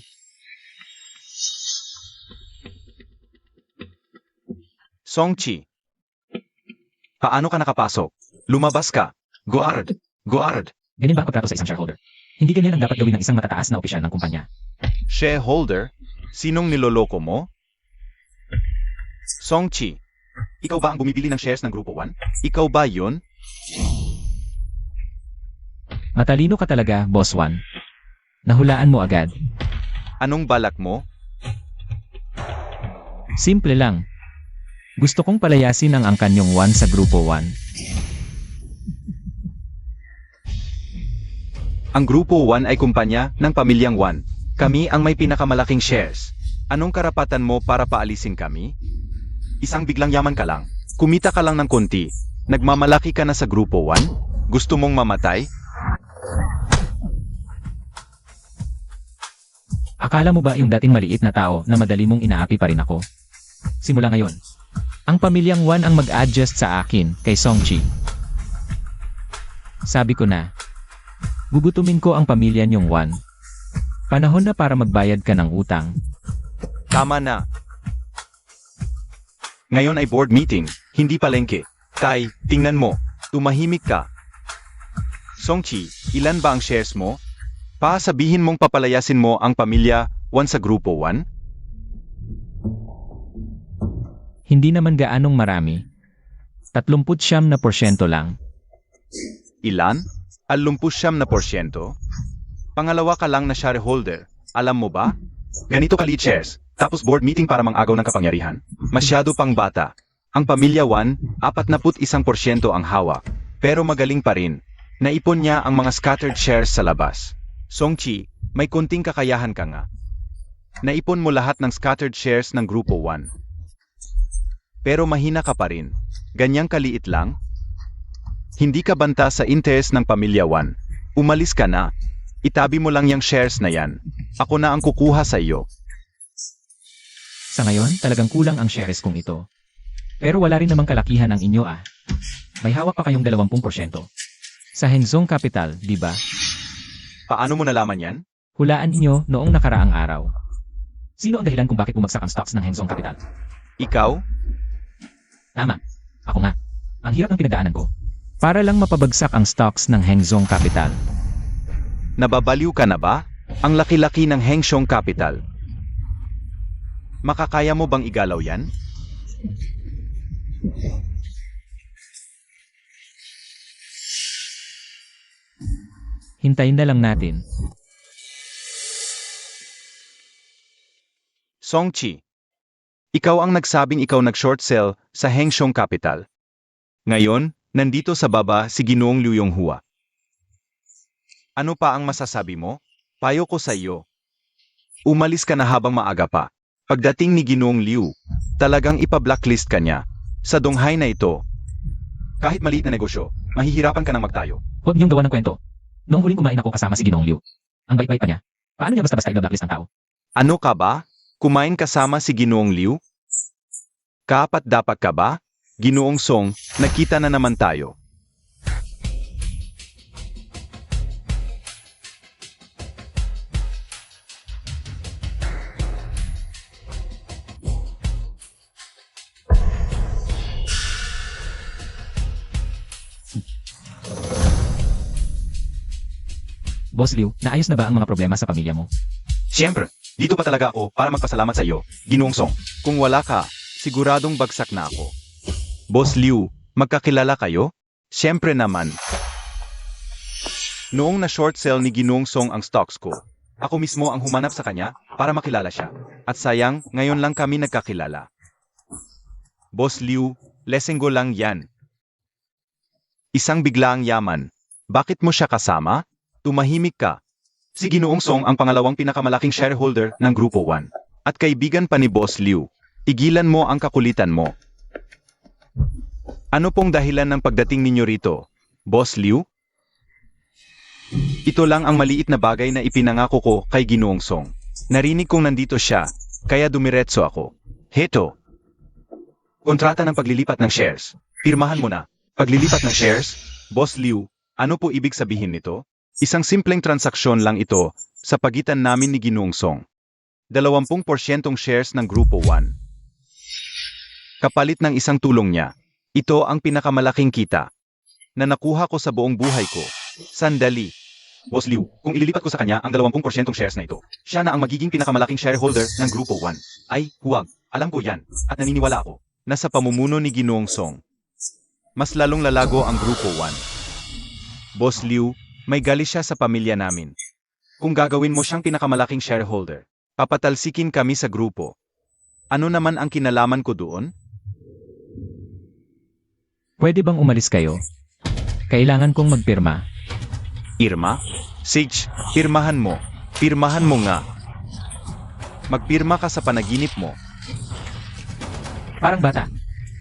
Songchi. Paano ka nakapasok? Lumabas ka. Guard. Guard. Ganyan ba ang pagtrato sa isang shareholder? Hindi ganyan ang dapat gawin ng isang matataas na opisyal ng kumpanya. Shareholder? Sinong niloloko mo? Songchi. Ikaw ba ang bumibili ng shares ng Grupo 1? Ikaw ba yun? Matalino ka talaga, Boss Juan. Nahulaan mo agad. Anong balak mo? Simple lang. Gusto kong palayasin ang angkanyong 1 sa Grupo 1. Ang Grupo 1 ay kumpanya ng Pamilyang 1. Kami ang may pinakamalaking shares. Anong karapatan mo para paalisin kami? Isang biglang yaman ka lang. Kumita ka lang ng konti. Nagmamalaki ka na sa Grupo 1? Gusto mong mamatay? Akala mo ba yung dating maliit na tao na madali mong inaapi pa rin ako? Simula ngayon, ang Pamilyang 1 ang mag-adjust sa akin kay Songchi. Sabi ko na, gugutumin ko ang pamilya niyong 1. Panahon na para magbayad ka ng utang. Tama na. Ngayon ay board meeting, hindi palengke. Tai, tingnan mo. Tumahimik ka. Songchi, ilan ba ang shares mo? Sabihin mong papalayasin mo ang pamilya 1 sa Grupo 1? Hindi naman gaanong marami. 39% lang. Ilan? 69%? Pangalawa ka lang na shareholder. Alam mo ba? Ganito ka lead shares, tapos board meeting para mang-agaw ng kapangyarihan. Masyado pang bata. Ang pamilya 1, 41% ang hawak. Pero magaling pa rin. Naipon niya ang mga scattered shares sa labas. Songchi, may kunting kakayahan ka nga. Naipon mo lahat ng scattered shares ng Grupo 1. Pero mahina ka pa rin. Ganyang kaliit lang? Hindi ka banta sa interest ng Pamilya 1. Umalis ka na. Itabi mo lang yung shares na yan. Ako na ang kukuha sa iyo. Sa ngayon, talagang kulang ang shares kong ito. Pero wala rin namang kalakihan ang inyo ah. May hawak pa kayong 20%. Sa Hengzong Capital, di ba? Paano mo nalaman yan? Hulaan inyo noong nakaraang araw. Sino ang dahilan kung bakit bumagsak ang stocks ng Hengzong Capital? Ikaw? Tama. Ako nga. Ang hirap ng pinagdaanan ko. Para lang mapabagsak ang stocks ng Hengzong Capital. Nababaliw ka na ba? Ang laki-laki ng Hengzong Capital. Makakaya mo bang igalaw yan? Hintayin na lang natin. Songchi. Ikaw ang nagsabing ikaw nag-short sell sa Hengzong Capital. Ngayon, nandito sa baba si Ginoong Liu Yonghua. Ano pa ang masasabi mo? Payo ko sa iyo. Umalis ka na habang maaga pa. Pagdating ni Ginoong Liu, talagang ipa-blacklist ka niya. Sa donghay na ito, kahit maliit na negosyo, mahihirapan ka nang magtayo. Huwag niyong gawa ng kwento. Noong huling kumain ako kasama si Ginoong Liu. Ang bait-bait pa niya. Paano niya basta-basta i-blacklist ang tao? Ano ka ba? Kumain kasama si Ginoong Liu? Kapat-dapat ka ba? Ginoong Song, nakita na naman tayo. Boss Liu, naayos na ba ang mga problema sa pamilya mo? Siyempre, dito pa talaga ako para magpasalamat sa iyo, Ginoong Song. Kung wala ka, siguradong bagsak na ako. Boss Liu, magkakilala kayo? Siyempre naman. Noong na-short sell ni Ginoong Song ang stocks ko, ako mismo ang humanap sa kanya para makilala siya. At sayang, ngayon lang kami nagkakilala. Boss Liu, lesenggo lang yan. Isang biglaang yaman. Bakit mo siya kasama? Tumahimik ka. Si Ginoong Song ang pangalawang pinakamalaking shareholder ng Grupo 1. At kaibigan pa ni Boss Liu. Tigilan mo ang kakulitan mo. Ano pong dahilan ng pagdating ninyo rito, Boss Liu? Ito lang ang maliit na bagay na ipinangako ko kay Ginoong Song. Narinig kong nandito siya, kaya dumiretso ako. Heto. Kontrata ng paglilipat ng shares. Pirmahan mo na. Paglilipat ng shares? Boss Liu, ano po ibig sabihin nito? Isang simpleng transaksyon lang ito sa pagitan namin ni Ginoong Song. 20% shares ng Grupo 1. Kapalit ng isang tulong niya, ito ang pinakamalaking kita na nakuha ko sa buong buhay ko. Sandali. Boss Liu, kung ililipat ko sa kanya ang 20% shares na ito, siya na ang magiging pinakamalaking shareholder ng Grupo 1. Ay, huwag. Alam ko yan, at naniniwala ako na sa pamumuno ni Ginoong Song, mas lalong lalago ang Grupo 1. Boss Liu, may gali siya sa pamilya namin. Kung gagawin mo siyang pinakamalaking shareholder, papatalsikin kami sa grupo. Ano naman ang kinalaman ko doon? Pwede bang umalis kayo? Kailangan kong magpirma. Irma? Sage, pirmahan mo. Pirmahan mo nga. Magpirma ka sa panaginip mo. Parang bata.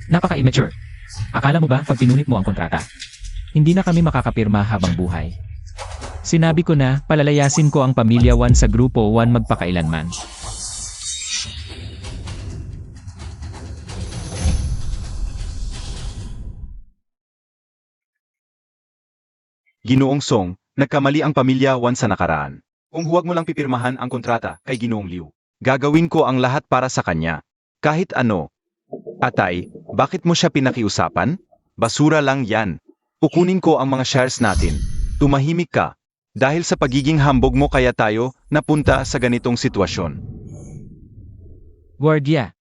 Napaka-immature. Akala mo ba pag pinunit mo ang kontrata, hindi na kami makakapirma habang buhay? Sinabi ko na palalayasin ko ang Pamilya 1 sa Grupo 1 magpakailanman. Ginoong Song, nagkamali ang Pamilya 1 sa nakaraan. Kung huwag mo lang pipirmahan ang kontrata kay Ginoong Liu, gagawin ko ang lahat para sa kanya. Kahit ano. Atay, bakit mo siya pinakiusapan? Basura lang yan. Kukunin ko ang mga shares natin. Tumahimik ka. Dahil sa pagiging hambog mo kaya tayo napunta sa ganitong sitwasyon. Guardia.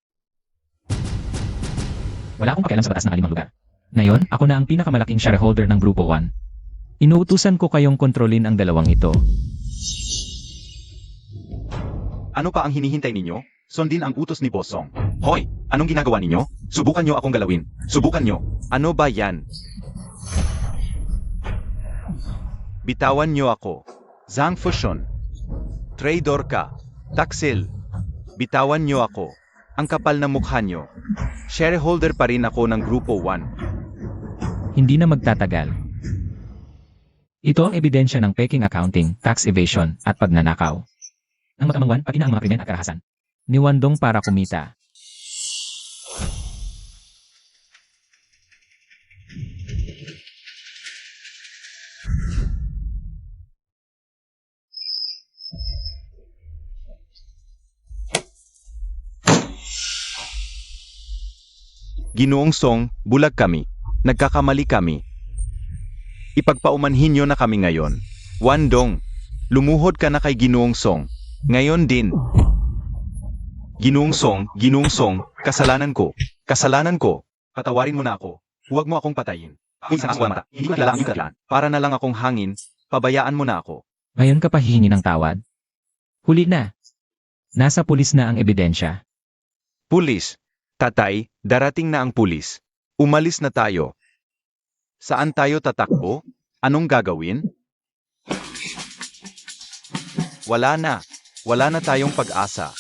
Wala akong pakialam sa batas ng alimang lugar. Ngayon, ako na ang pinakamalaking shareholder ng Grupo 1. Inuutusan ko kayong kontrolin ang dalawang ito. Ano pa ang hinihintay ninyo? Sundin ang utos ni Boss Song. Hoy, anong ginagawa ninyo? Subukan nyo akong galawin. Subukan nyo. Ano ba yan? Bitawan nyo ako. Zhang Fushun. Traidor ka. Taksil. Bitawan nyo ako. Ang kapal na mukha nyo. Shareholder pa rin ako ng Grupo 1. Hindi na magtatagal. Ito ang ebidensya ng peking accounting, tax evasion, at pagnanakaw. Ang makamangwan, pati na ang mga krimen at karahasan. Niwandong para kumita. Ginoong Song, bulag kami. Nagkakamali kami. Ipagpaumanhin nyo na kami ngayon. Wandong, lumuhod ka na kay Ginoong Song. Ngayon din. Ginoong Song, kasalanan ko. Kasalanan ko. Patawarin mo na ako. Huwag mo akong patayin. Kung isang aswang hindi ko kilala ang iyong katilaan. Para na lang akong hangin, pabayaan mo na ako. Ngayon ka pa hihingi ng tawad? Huli na. Nasa pulis na ang ebidensya. Pulis. Tatay, darating na ang pulis. Umalis na tayo. Saan tayo tatakbo? Anong gagawin? Wala na. Wala na tayong pag-asa.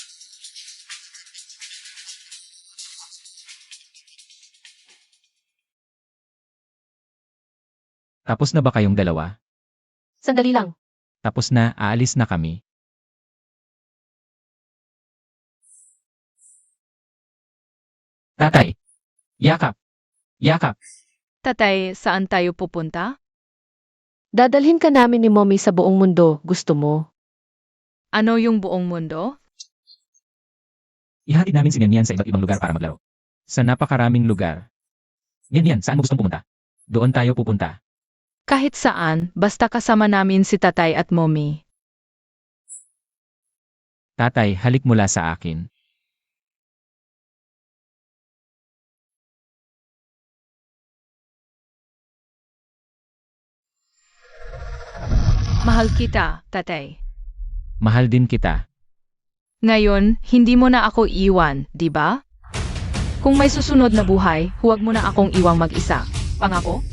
Tapos na ba kayong dalawa? Sandali lang. Tapos na, aalis na kami. Tatay! Yakap! Yakap! Tatay, saan tayo pupunta? Dadalhin ka namin ni Mommy sa buong mundo, gusto mo? Ano yung buong mundo? Ihatid namin si Nian sa iba't ibang lugar para maglaro. Sa napakaraming lugar. Nian, saan mo gustong pumunta? Doon tayo pupunta. Kahit saan, basta kasama namin si tatay at mommy. Tatay, halik mula sa akin. Mahal kita, tatay. Mahal din kita. Ngayon, hindi mo na ako iwan, di ba? Kung may susunod na buhay, huwag mo na akong iwang mag-isa. Pangako?